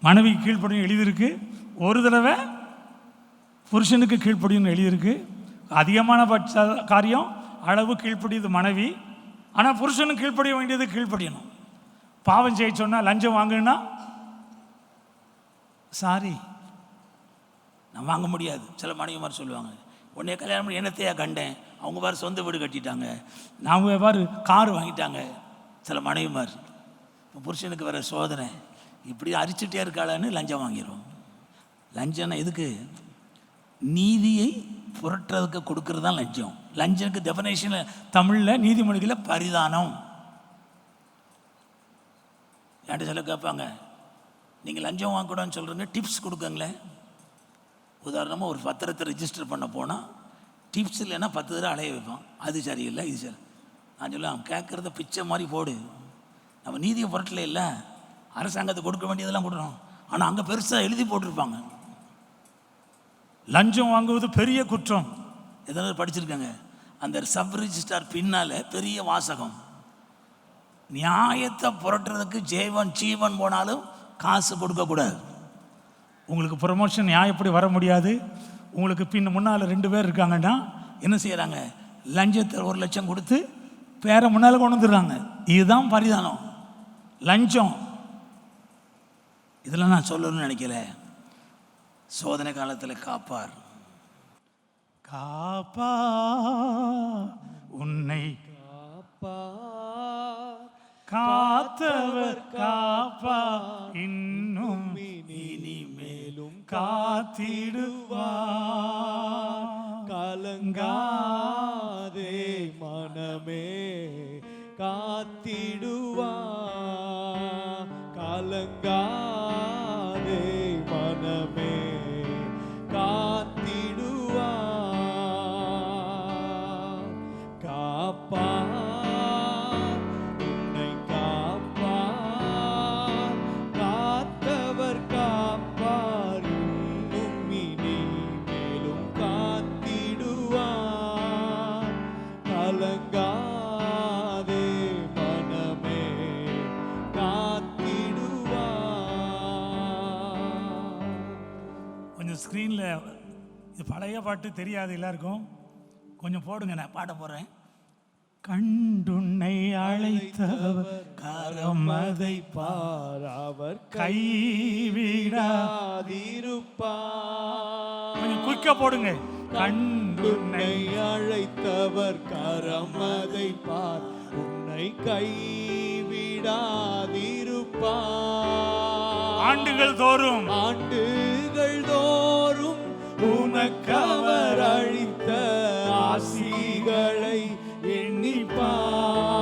மனைவிக்கு கீழ்ப்படியும் எழுதியிருக்கு, 1 தடவை புருஷனுக்கு கீழ்ப்படியும் எழுதியிருக்கு, அதிகமான பட்ச காரியம் அளவு கீழ்ப்படியது மனைவி. ஆனால் புருஷனும் கீழ்ப்படிய வேண்டியது கீழ்ப்படியணும். பாவம் செய்ய சொன்னால் லஞ்சம் வாங்குன்னா சாரி நான் வாங்க முடியாது. சில மனைவி மாதிரி சொல்லுவாங்க, உன்னைய கல்யாணம் பண்ணி என்னத்தையா கண்டேன், அவங்க பாரு சொந்த வீடு கட்டிட்டாங்க, நான் பாரு கார் வாங்கிட்டாங்க. சில மனைவி மாதிரி இப்போ புருஷனுக்கு வர சோதனை இப்படி அரிச்சுட்டே இருக்காளான்னு லஞ்சம் வாங்கிடுவோம். லஞ்சம்னா எதுக்கு? நீதியை புரட்டுறதுக்கு கொடுக்கறது தான் லஞ்சம். லஞ்சனுக்கு டெஃபினேஷன் தமிழில் நீதிமொழிகளில் பரிதானம். என்கிட்ட சில கேட்பாங்க, நீங்கள் லஞ்சம் வாங்கக்கூடாதுன்னு சொல்கிறீங்க, டிப்ஸ் கொடுக்குங்களேன். உதாரணமாக ஒரு பத்திரத்தை ரெஜிஸ்டர் பண்ண போனால் டிப்ஸ் இல்லைன்னா 10 தடவை அலைய வைப்பான். அது சரியில்லை, இது சரி. நான் சொல்லுவேன், கேட்குறத பிச்சை மாதிரி போடு. நம்ம நீதியை புரட்டல இல்லை, அரசாங்கத்தை கொடுக்க வேண்டியதெல்லாம் கொடுறோம். ஆனால் அங்கே பெருசாக எழுதி போட்டிருப்பாங்க, லஞ்சம் வாங்குவது பெரிய குற்றம். எதனால படிச்சிருக்காங்க, அந்த சப் ரிஜிஸ்டார் பின்னால் பெரிய வாசகம், நியாயத்தை புரட்டுறதுக்கு ஜீவன் போனாலும் காசு கொடுக்கக்கூடாது. உங்களுக்கு ப்ரொமோஷன் நியாயப்படி வர முடியாது. உங்களுக்கு முன்னால் 2 பேர் இருக்காங்கன்னா என்ன செய்கிறாங்க, லஞ்சத்தை 1 லட்சம் கொடுத்து பேரை முன்னால் கொண்டு வந்துடுறாங்க. இதுதான் பரிதானம், லஞ்சம். இதெல்லாம் நான் சொல்லணும்னு நினைக்கல. சோதனை காலத்தில் காப்பார், காப்பா உன்னை காப்பா காத்தவர் காப்பா இன்னும் இனிமேலும் காத்திடுவார். கலங்காதே மனமே காத்திடுவார். கலங்காதே மனமே காத்திடுவார். காப்பா ஸ்க்ரீனில் இது பழைய பாட்டு தெரியாது எல்லாருக்கும், கொஞ்சம் போடுங்க, நான் பாட போகிறேன். கண்டுன்னை அழைத்தவர் கரமதை பார், அவர் கைவிடாதிருப்பார். கொஞ்சம் குயிக்கா போடுங்க. கண்டுன்னை அழைத்தவர் கரமதை பார், உன்னை கைவிடாதிருப்பார். ஆண்டுகள் தோறும் உனக்கவர் அளித்த ஆசிகளை எண்ணிப்பார்,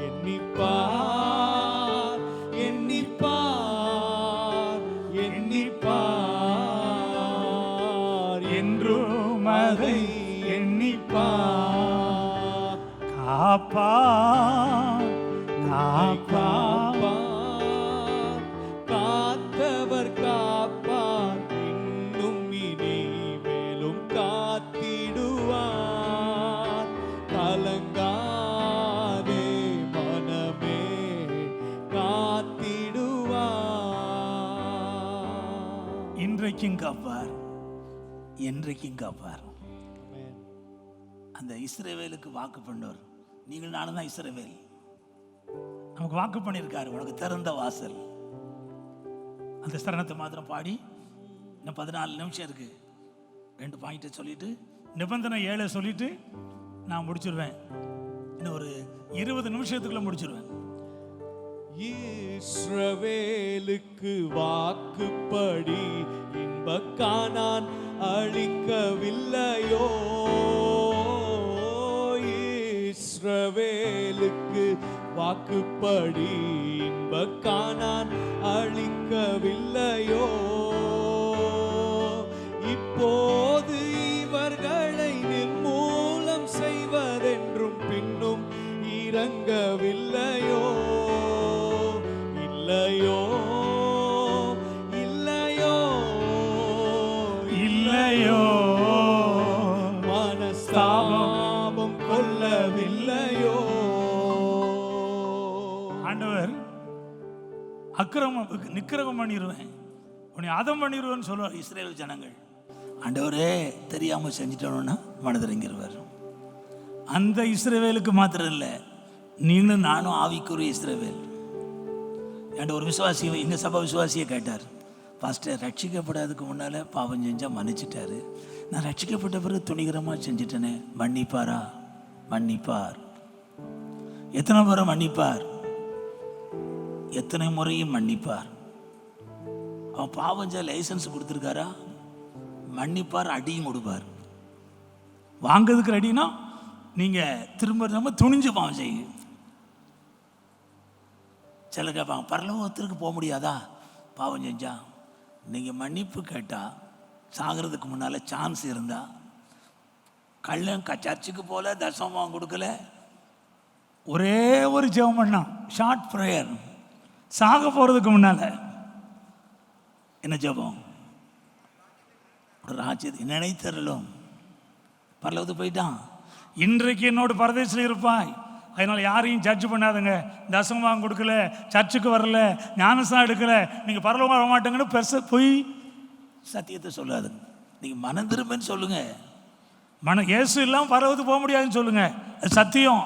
எண்ணிப்பார், எண்ணிப்பார், எண்ணிப்பார், என்றும் அதை எண்ணிப்பார். காப்பா காப்பா காத்தவர் காப்பார், இன்னும் இனி மேலும் காத்திடுவார். கலங்காதே மனமே காத்திடுவார். இன்றைக்கும் காப்பார், என்றைக்கும் காப்பார். அந்த இஸ்ரவேலுக்கு வாக்கு பண்ணவர், நீங்கள் நானும் தான் இஸ்ரவேல். நமக்கு வாக்கு பண்ணியிருக்காரு, உனக்கு திறந்த வாசல். அந்த சரணத்தை மாத்திரம் பாடி, இன்னும் 14 நிமிஷம் இருக்கு. 2 பாயிண்ட்டை சொல்லிட்டு நிபந்தனை 7 சொல்லிட்டு நான் முடிச்சிருவேன். இன்னும் ஒரு 20 நிமிஷத்துக்குள்ள முடிச்சிருவேன். இஸ்ரவேலுக்கு வாக்குப்படி இன்பக் கானான் அளிக்கவில்லையோ? இஸ்ரவேலுக்கு வாக்குப்படி இன்பக் கானான் அளிக்கவில்லையோ? இப்போது இவர்களை நிர்மூலம் செய்வதென்றும் பின்னும் இறங்கவில்லையோ? இல்லையோ, இல்லையோ, இல்லையோ, மனஸ்தாபம் கொள்ளவில்லையோ? ஆண்டவர் நிக்கிரகம் பண்ணிடுவேன், உன்னை அதம் பண்ணிடுவேன்னு சொல்லுவார் இஸ்ரேல் ஜனங்கள். ஆண்டவரே தெரியாமல் செஞ்சிட்டோன்னா மனதிறங்கிடுவார். அந்த இஸ்ரவேலுக்கு மாத்திரம் இல்லை, நீங்களும் நானும் ஆவிக்குரிய இஸ்ரவேல். என்கிட்ட ஒரு விசுவாசி, எங்கள் சபை விசுவாசியை கேட்டார், பாஸ்டர் ரட்சிக்கப்படாததுக்கு முன்னால் பாவம் செஞ்சால் மன்னிச்சிட்டாரு, நான் ரட்சிக்கப்பட்ட பிறகு துணிகரமாக செஞ்சிட்டேனே, மன்னிப்பாரா? மன்னிப்பார். எத்தனை முறை மன்னிப்பார்? எத்தனை முறையும் மன்னிப்பார். அவன் பாவம் செய்ய லைசன்ஸ் கொடுத்துருக்காரா? மன்னிப்பார், அடியும் கொடுப்பார். வாங்கிறதுக்கு ரெடினா நீங்கள் திரும்ப நம்ம துணிஞ்சு பாவம் செய்யுங்க. சில கேட்பாங்க, பரலோகத்திற்கு போக முடியாதா பாவம் செஞ்சா? நீங்கள் மன்னிப்பு கேட்டால் சாகிறதுக்கு முன்னால் சான்ஸ் இருந்தால், கள்ளன் சர்ச்சுக்கு போல தசமம் கொடுக்கல, ஒரே ஒரு ஜெபம் பண்ணா, ஷார்ட் ப்ரேயர், சாக போகிறதுக்கு முன்னால் என்ன ஜெபம்? ஒரு ராஜ்யத்தை நினைத்தரலும் பரலோகத்துக்கு போயிட்டான். இன்றைக்கு என்னோட பரதேசில் இருப்பாய், அதனால் யாரையும் ஜட்ஜ் பண்ணாதுங்க. தசமம் கொடுக்கல, சர்ச்சுக்கு வரல, ஞானஸ்நானம் எடுக்கல, நீங்கள் பரலோகம் வர மாட்டேங்கன்னு பெருச போய் சத்தியத்தை சொல்லாதுங்க. நீங்கள் மனம் திரும்பன்னு சொல்லுங்க. இயேசு இல்லாமல் பரலோகத்துக்கு போக முடியாதுன்னு சொல்லுங்க, அது சத்தியம்.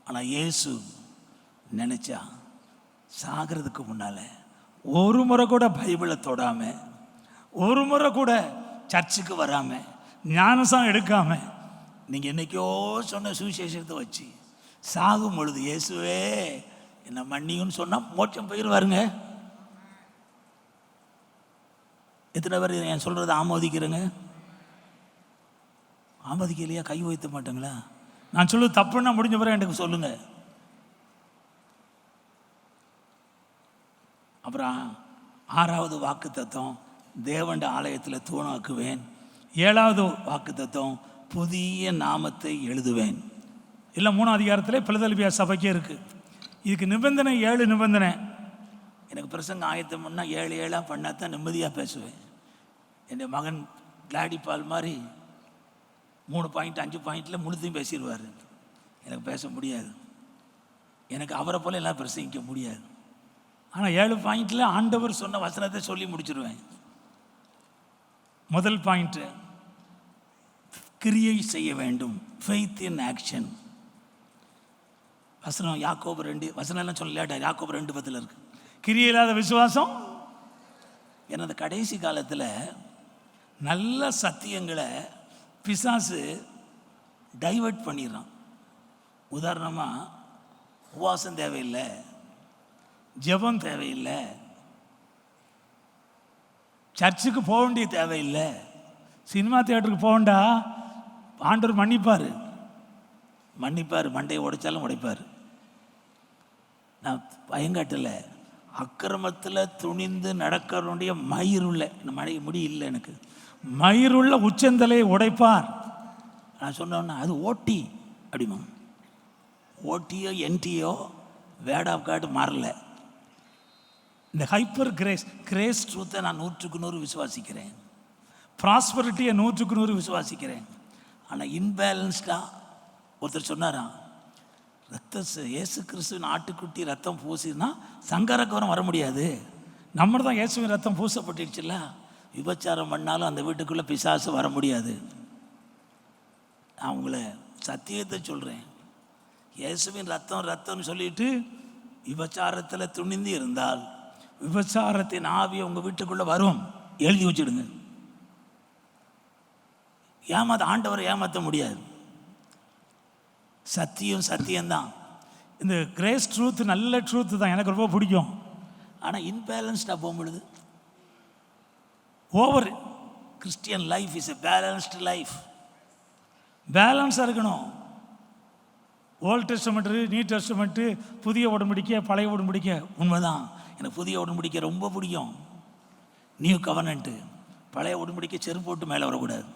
ஆனால் இயேசு நினைச்சா சாகிறதுக்கு முன்னால் ஒரு முறை கூட பைபிளை தொடாமல், ஒரு முறை கூட சர்ச்சுக்கு வராமல், ஞானஸ்நானம் எடுக்காமல், நீங்கள் என்னைக்கோ சொன்ன சுவிசேஷத்தை வச்சு சாகும் பொழுது இயேசுவே என்ன மன்னியுன்னு சொன்னால் மோட்சம் போயிடுவாருங்க. எத்தனை பேர் என் சொல்கிறத ஆமோதிக்கிறேங்க? ஆமோதிக்கலையா? கை வைத்த மாட்டேங்களா? நான் சொல்லுவது தப்புன்னா முடிஞ்ச பிறகு எனக்கு சொல்லுங்க. அப்புறம் 6வது வாக்கு தத்துவம், தேவண்ட ஆலயத்தில் தூணாக்குவேன். 7வது வாக்கு தத்துவம், புதிய நாமத்தை எழுதுவேன். இல்லை 3ஆம் அதிகாரத்தில் பிலதெல்பியா சபைக்கே இருக்குது. இதுக்கு நிபந்தனை 7 நிபந்தனை. எனக்கு பிரசங்க ஆயத்தம் பண்ணால் 7 பண்ணால் தான் நிம்மதியாக பேசுவேன். என் மகன் கிளாடி பால் மாதிரி 3 பாயிண்ட் 5 பாயிண்டில் முழுத்தையும் பேசிடுவார். எனக்கு பேச முடியாது, எனக்கு அவரை போல எல்லாம் பிரசங்கிக்க முடியாது. ஆனால் 7 பாயிண்டில் ஆண்டவர் சொன்ன வசனத்தை சொல்லி முடிச்சிடுவேன். முதல் பாயிண்ட்டு, கிரியை செய்ய வேண்டும், ஃபெய்த் இன் ஆக்ஷன். வசனம் யாக்கோபு 2, வசனம் எல்லாம் சொல்ல லேட்டா, யாக்கோபு 2:10 இருக்கு. கிரியை இல்லாத விசுவாசம். எனது கடைசி காலத்தில் நல்ல சத்தியங்களை பிசாசு டைவர்ட் பண்ணிடுறான். உதாரணமாக, உபவாசம் தேவையில்லை, ஜெபம் தேவையில்லை, சர்ச்சுக்கு போக வேண்டிய தேவையில்லை, சினிமா தியேட்டருக்கு போகண்டா, ஆண்டவர் மன்னிப்பார். மண்டையை உடைச்சாலும் உடைப்பார். நான் பயங்காட்டில் அக்கிரமத்தில் துணிந்து நடக்கிறவனுடைய மயிருள்ள, முடி இல்லை எனக்கு, மயிருள்ள உச்சந்தலையை உடைப்பார். நான் சொன்னோன்னா அது ஓட்டி அப்படிமா, ஓட்டியோ என்டியோ வேர்ட் ஆஃப் காட் மாறல. இந்த ஹைப்பர் கிரேஸ் ட்ரூத்தை நான் 100க்கு 100 விசுவாசிக்கிறேன். ப்ராஸ்பரிட்டியை 100க்கு 100 விசுவாசிக்கிறேன். ஆனால் இன்பேலன்ஸ்டாக ஒருத்தர் சொன்னாராம், இயேசு கிறிஸ்துவின் ஆட்டுக்குட்டி ரத்தம் பூசினா சங்கரக்கவரம் வர முடியாது, நம்ம தான் இயேசுவின் ரத்தம் பூசப்பட்டுடுச்சுல்ல, விபச்சாரம் பண்ணாலும் அந்த வீட்டுக்குள்ளே பிசாசு வர முடியாது. நான் உங்களை சத்தியத்தை சொல்கிறேன், இயேசுவின் ரத்தம்னு சொல்லிட்டு விபச்சாரத்தில் துணிந்து இருந்தால் விபச்சாரத்தின் ஆவி உங்கள் வீட்டுக்குள்ளே வரும். எழுதி வச்சுடுங்க. ஆண்டவரை ஏமாற்ற முடியாது. சத்தியம்தான். இந்த கிரேஸ் ட்ரூத் நல்ல ட்ரூத்து தான், எனக்கு ரொம்ப பிடிக்கும். ஆனால் இன்பேலன்ஸ்டாக போகும்பொழுது, our Christian life is a balanced life. பேலன்ஸாக இருக்கணும். ஓல்ட் டெஸ்டமெண்ட்டு, நியூ டெஸ்டமெண்ட்டு, புதிய உடன்படிக்கை, பழைய உடன்படிக்கை. உண்மைதான், எனக்கு புதிய உடன்படிக்கை ரொம்ப பிடிக்கும். நியூ கவர்னன்ட்டு, பழைய உடன்படிக்கை செருப்பு போட்டு மேலே வரக்கூடாது.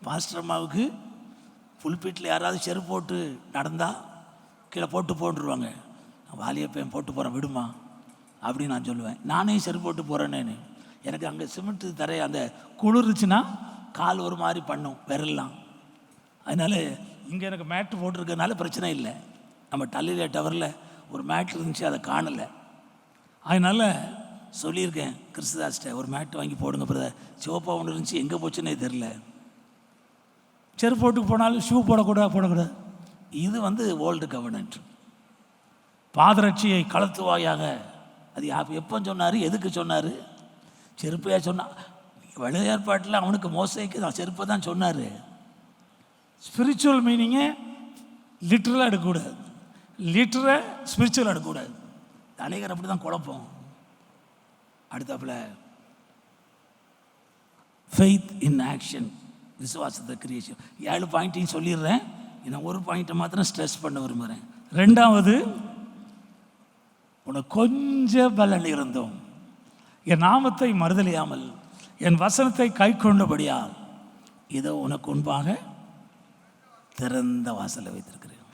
பாஸ்டர் அம்மாவுக்கு புல்பீட்டில் யாராவது செருப்பு போட்டு நடந்தால் கீழே போட்டு போட்டுருவாங்க. வாலியப்பையன் போட்டு போகிறேன் விடுமா அப்படின்னு நான் சொல்லுவேன். நானே செருப்பு போட்டு போகிறேன்னு. எனக்கு அங்கே சிமெண்ட்டு தரையை அந்த குளிர்ச்சுன்னா கால் ஒரு மாதிரி பண்ணும் விரல்லாம். அதனால் இங்கே எனக்கு மேட்டு போட்டிருக்கிறதுனால பிரச்சனை இல்லை. நம்ம டல்லிலே டவரில் ஒரு மேட் இருந்துச்சு, அதை காணலை. அதனால் சொல்லியிருக்கேன் கிறிஸ்துதாஸ்ட்ட, ஒரு மேட் வாங்கி போடுங்க பிரதர். சிவப்பா ஒன்று இருந்துச்சு, எங்கே போச்சுன்னே தெரில. செருப்பு போட்டுக்கு போனாலும் ஷூ போடக்கூடாது. இது ஓல்டு கவர்னன்ட். பாதரட்சியை கலத்துவாயாக, அது எப்போ சொன்னார், எதுக்கு சொன்னார்? செருப்பையாக சொன்னான். பழைய ஏற்பாட்டில் அவனுக்கு மோசைக்கு தான் செருப்பை தான் சொன்னார். ஸ்பிரிச்சுவல் மீனிங்கை லிட்டரலாக எடுக்கக்கூடாது, லிட்டரை ஸ்பிரிச்சுவல் எடுக்கக்கூடாது. அநேகர் அப்படி தான் குழப்பம். அடுத்தாப்புல ஃபெய்த் இன் ஆக்ஷன், விசுவாசத்தை கிரியேஷன். 7 பாயிண்ட்டையும் சொல்லிடுறேன், நான் ஒரு பாயிண்ட்டை மாத்திரம் ஸ்ட்ரெஸ் பண்ண விரும்புகிறேன். 2வது, உனக்கு கொஞ்சம் பலன் இருந்தோம், என் நாமத்தை மறுதலியாமல் என் வசனத்தை கை கொண்டபடியால் இதோ உனக்கு முன்பாக திறந்த வாசலை வைத்திருக்கிறேன்.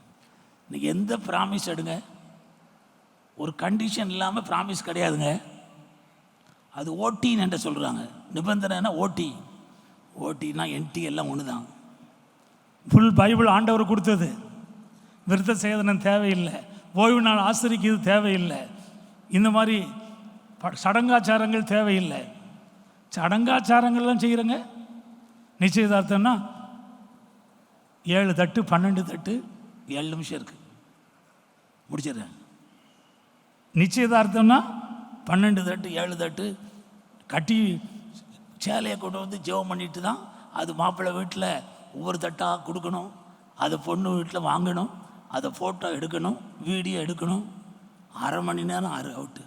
இன்னைக்கு எந்த ப்ராமிஸ் எடுங்க, ஒரு கண்டிஷன் இல்லாமல் ப்ராமிஸ் கிடையாதுங்க. அது ஓட்டின்னு என்ற சொல்கிறாங்க. நிபந்தனைனா ஓட்டினா என்டி எல்லாம் ஒன்று தான். ஃபுல் பைபிள் ஆண்டவர் கொடுத்தது. விருத்த சேதனம் தேவையில்லை, ஓய்வு நாள் ஆசிரிக்கு தேவையில்லை, இந்த மாதிரி சடங்காச்சாரங்கள் தேவையில்லை. சடங்காச்சாரங்கள்லாம் செய்கிறங்க. நிச்சயதார்த்தம்னா 7 தட்டு 12 தட்டு 7 நிமிஷம் இருக்குது, முடிச்சிடுறேன். நிச்சயதார்த்தம்னா 12 தட்டு 7 தட்டு கட்டி சேலையை கொண்டு வந்து ஜெபம் பண்ணிட்டு தான் அது மாப்பிள்ளை வீட்டில் ஒவ்வொரு தட்டாக கொடுக்கணும், அதை பொண்ணு வீட்டில் வாங்கணும், அதை ஃபோட்டோ எடுக்கணும், வீடியோ எடுக்கணும். 1/2 மணி நேரம் அவுட்டு.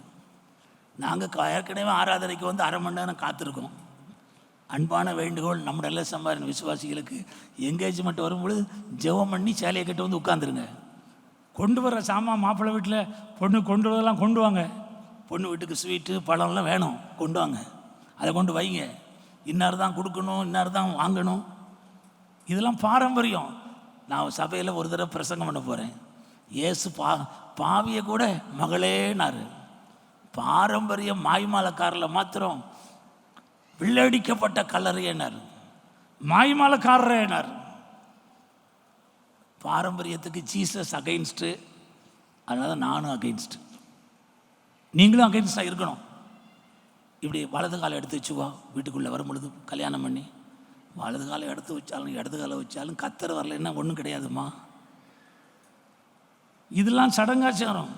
நாங்கள் ஏற்கனவே ஆராதனைக்கு வந்து 1/2 மணி நேரம் காத்திருக்கோம். அன்பான வேண்டுகோள், நம்முடைய எல்லாம் சம்பாதின விசுவாசிகளுக்கு எங்கேஜ்மெண்ட் வரும்பொழுது ஜெபம் பண்ணி சேலையை கட்டி வந்து உட்காந்துருங்க. கொண்டு வர சாமான் மாப்பிள்ளை வீட்டில் பொண்ணு கொண்டு வரதெல்லாம் கொண்டு வாங்க. பொண்ணு வீட்டுக்கு ஸ்வீட்டு பழம்லாம் வேணும், கொண்டு வாங்க, அதை கொண்டு வைங்க. இன்னார் தான் கொடுக்கணும், இன்னார் தான் வாங்கணும். இதெல்லாம் பாரம்பரியம். நான் சபையில் ஒரு தடவை பிரசங்கம் பண்ண போகிறேன். இயேசு பாவியை கூட மகளேனார். பாரம்பரியம் மாய்மாலக்காரில் மாத்திரம் வில்லடிக்கப்பட்ட கல்லறையினார், மாய்மாலக்காரர். பாரம்பரியத்துக்கு ஜீசஸ் அகைன்ஸ்டு, அதனால நானும் அகைன்ஸ்டு, நீங்களும் அகைன்ஸ்டாக இருக்கணும். இப்படி வலது காலை எடுத்து வச்சுக்கோ, வீட்டுக்குள்ளே வரும் பொழுது கல்யாணம் பண்ணி வலது காலை எடுத்து வச்சாலும் இடது காலை வச்சாலும் கத்தர் வரலைன்னா ஒன்றும் கிடையாதுமா. இதெல்லாம் சடங்காச்சாரம்.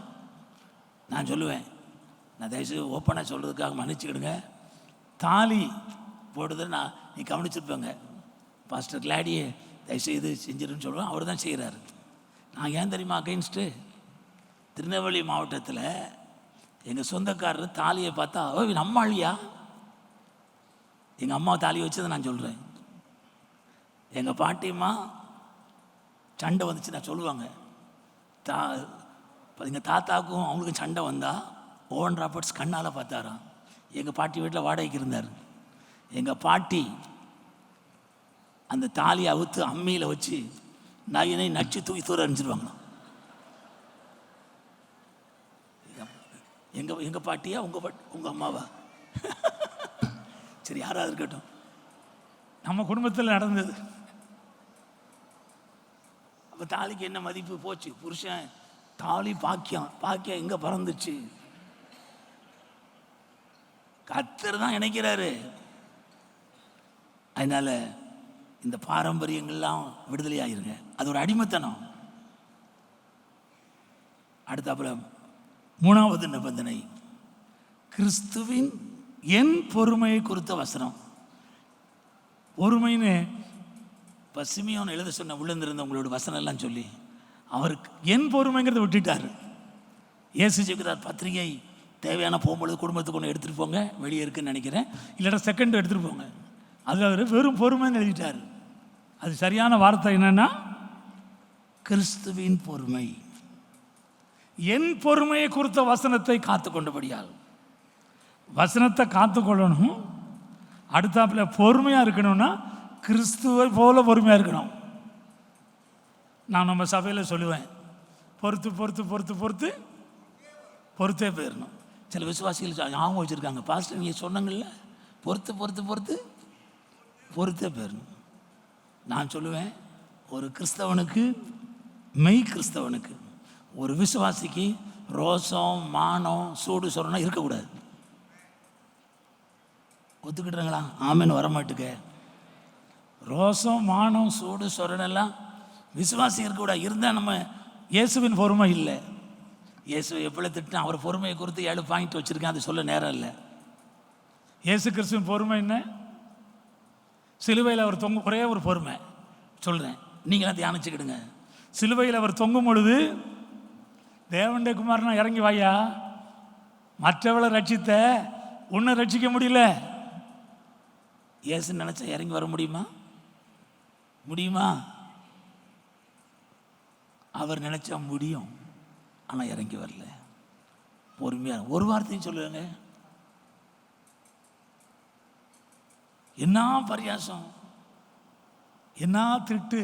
நான் சொல்லுவேன், நான் தயவுசெய்து ஓப்பனாக சொல்கிறதுக்காக மன்னிச்சுக்கிடுங்க. தாலி போடுறது நீ கவனிச்சிருப்பேங்க. பாஸ்டர் கிளாடியே தயவுசெய்து செஞ்சிருன்னு சொல்லுவேன், அவர் தான் செய்கிறாரு. நான் ஏன் தெரியுமா அகைன்ஸ்ட்டு? திருநெல்வேலி மாவட்டத்தில் எங்கள் சொந்தக்காரர் தாலியை பார்த்தா, ஓ நம்ம ஆளியா, எங்கள் அம்மா தாலியை வச்சதை நான் சொல்கிறேன். எங்கள் பாட்டியம்மா சண்டை வந்துச்சு நான் சொல்லுவாங்க. எங்கள் தாத்தாவுக்கும் அவங்களுக்கும் சண்டை வந்தால் ஓவன் ராபர்ட்ஸ் கண்ணால் பார்த்தாராம். எங்கள் பாட்டி வீட்டில் வாடகைக்கு இருந்தார். எங்கள் பாட்டி அந்த தாலியை அவுத்து அம்மியில் வச்சு நகையை நச்சு தூக்கி தூர அணிஞ்சிருவாங்களாம். எங்கள் பாட்டியா உங்கள் அம்மாவா? சரி, யாராவது இருக்கட்டும், நம்ம குடும்பத்தில் நடந்தது. அப்போ தாலிக்கு என்ன மதிப்பு போச்சு? புருஷன் தாலி பாக்கியம் எங்கே பறந்துச்சு? கர்த்தர் தான் இணைக்கிறாரு. அதனால இந்த பாரம்பரியங்கள்லாம் விடுதலையாயிருங்க. அது ஒரு அடிமைத்தனம். அடுத்தாப்புல 3வது நிபந்தனை, கிறிஸ்துவின் என் பொறுமையை குறித்த வசனம். பொறுமைன்னு இப்போ சிமியோன் எழுத சொன்ன உள்ளிருந்த உங்களோட வசனம் எல்லாம் சொல்லி அவருக்கு என் பொறுமைங்கிறத விட்டுட்டார். இயேசு சொல்கிறார், பத்திரிகை தேவையான போகும்பொழுது குடும்பத்துக்கு ஒன்று எடுத்துகிட்டு போங்க, வெளியே இருக்குன்னு நினைக்கிறேன், இல்லைன்னா செகண்ட் எடுத்துகிட்டு போங்க. அதில் அவர் வெறும் பொறுமைன்னு எழுதிட்டார். அது சரியான வார்த்தை என்னன்னா கிறிஸ்துவின் பொறுமை. என் பொறுமையை குறித்த வசனத்தை காத்து கொண்டபடியால், வசனத்தை காத்து கொள்ளணும். அடுத்தாப்புல பொறுமையாக இருக்கணும்னா கிறிஸ்துவை போல பொறுமையாக இருக்கணும். நான் நம்ம சபையில் சொல்லுவேன், பொறுத்து பொறுத்து பொறுத்து பொறுத்து பொறுத்தே போயிடணும். சில விசுவாசிகள் ஞாபகம் வச்சுருக்காங்க, பாஸ்டர் நீங்கள் சொன்னங்கள்ல பொறுத்து பொறுத்து பொறுத்து பொறுத்தே போயிடணும். நான் சொல்லுவேன், ஒரு கிறிஸ்தவனுக்கு, மெய் கிறிஸ்தவனுக்கு, ஒரு விசுவாசிக்கு ரோசம் மானம் சூடு சொரணம் இருக்கக்கூடாது. ஒத்துக்கிட்டுங்களா? ஆமேன்னு வரமாட்டுக்க. ரோசம், மானம், சூடு, சொரணெல்லாம் விசுவாசி இருக்கக்கூடாது. இருந்தால் நம்ம இயேசுவின் பொறுமை இல்லை. இயேசுவை எவ்வளோ திட்டம், அவர் பொறுமையை குறித்து 7 பாயிண்ட் வச்சுருக்கேன், அது சொல்ல நேரம் இல்லை. இயேசு கிறிஸ்துவின் பொறுமை என்ன? சிலுவையில் அவர் தொங்கும், ஒரே ஒரு பொறுமை சொல்கிறேன், நீங்களாம் தியானிச்சுக்கிடுங்க. சிலுவையில் அவர் தொங்கும் பொழுது, தேவனுடைய குமாரனா இறங்கி வாயா, மற்றவளை ரட்சித்த உன்னை ரட்சிக்க முடியல. இயேசு நினச்சா இறங்கி வர முடியுமா? முடியுமா? அவர் நினைச்சா முடியும், ஆனால் இறங்கி வரல. பொறுமையாக ஒரு வார்த்தையும் சொல்லுங்க. என்ன பரியாசம், என்ன திட்டு.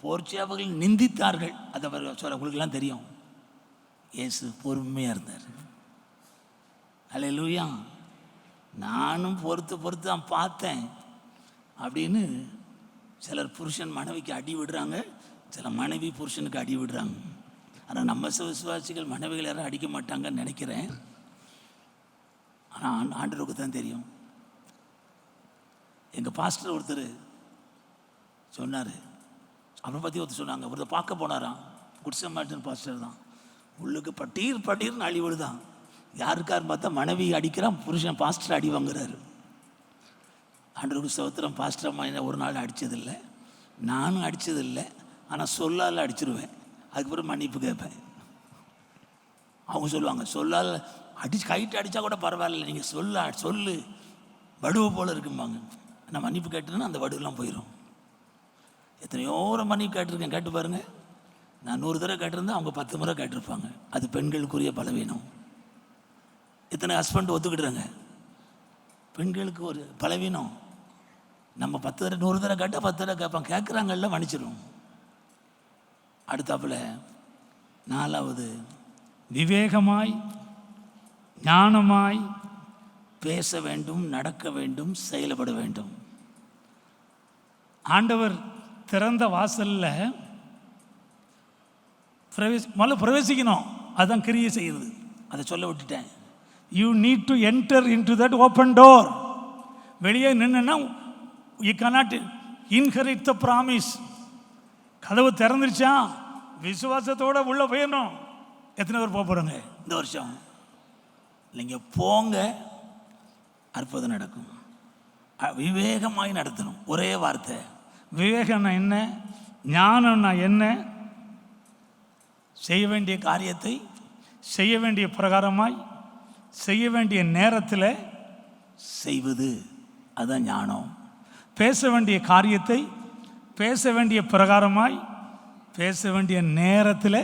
போர்ச்சியாவர்கள் நிந்தித்தார்கள், அதை சொல்ல உங்களுக்கெல்லாம் தெரியும். இயேசு பொறுமையாக இருந்தார். அல்லேலூயா. நானும் பொறுத்து தான் பார்த்தேன் அப்படின்னு சிலர் புருஷன் மனைவிக்கு அடி விடுறாங்க, சில மனைவி புருஷனுக்கு அடி விடுறாங்க. ஆனால் நம்ம விசுவாசிகள் மனைவிகள் யாரும் அடிக்க மாட்டாங்கன்னு நினைக்கிறேன். ஆனால் ஆண்டவருக்கு தான் தெரியும். எங்கள் பாஸ்டர் ஒருத்தர் சொன்னார், அவரை பற்றி ஒருத்தர் சொன்னாங்க, ஒருத்தர் பார்க்க போனாராம், குட்சமாட்டன் பாஸ்டர் தான். உள்ளுக்கு பட்டீர்னு அழி விழுதான். யாருக்காருன்னு பார்த்தா மனைவி அடிக்கிறான், புருஷன் பாஸ்டர் அடி வாங்குறாரு. ஆண்டவருக்கு ஸ்தோத்திரம். பாஸ்டர் அம்மா என்ன ஒரு நாள் அடித்ததில்லை, நானும் அடித்ததில்லை. ஆனால் சொல்லால் அடிச்சிருவேன், அதுக்கப்புறம் மன்னிப்பு கேட்பேன். அவங்க சொல்லுவாங்க, சொல்லால் கைட்டு அடித்தா கூட பரவாயில்ல, நீங்கள் சொல்லு வடுவு போல் இருக்கும்பாங்க. நான் மன்னிப்பு கேட்டேன்னா அந்த வடுவெல்லாம் போயிடும். எத்தனையோ மன்னிப்பு கேட்டிருக்கேன், கேட்டு பாருங்கள். நான் 100 தடவை கேட்டிருந்தேன், அவங்க 10 முறை கேட்டிருப்பாங்க. அது பெண்களுக்குரிய பலவீனம். இத்தனை ஹஸ்பண்ட் ஒத்துக்கிட்டுறாங்க, பெண்களுக்கு ஒரு பலவீனம். நம்ம 10 தடவை 100 தடவை கேட்டால் 10 தடவை கேட்பாங்க, கேட்குறாங்கல்ல, மன்னிச்சிடும். அடுத்தாப்புல 4வது, விவேகமாய் ஞானமாய் பேச வேண்டும், நடக்க வேண்டும், செயல்பட வேண்டும். ஆண்டவர் திறந்த வாசல்ல முதல்ல பிரவேசிக்கணும், அதுதான் கிரியை செய்யுது. அதை சொல்ல விட்டுட்டேன். You need to enter into that open door. வெளியே நின்றுன்னா you cannot inherit the promise. கதவு திறந்துருச்சா விசுவாசத்தோட உள்ள போயிடணும். எத்தனை பேர் போக போகிறோங்க இந்த வருஷம்? நீங்கள் போங்க, அற்புதம் நடக்கும். விவேகமாய் நடத்தணும். ஒரே வார்த்தை, விவேகம்னா என்ன, ஞானம்னா என்ன? செய்ய வேண்டிய காரியத்தை செய்ய வேண்டிய பிரகாரமாய் செய்ய வேண்டிய நேரத்தில் செய்வது, அதுதான் ஞானம். பேச வேண்டிய காரியத்தை பேச வேண்டிய பிரகாரமாய் பேச வேண்டிய நேரத்தில்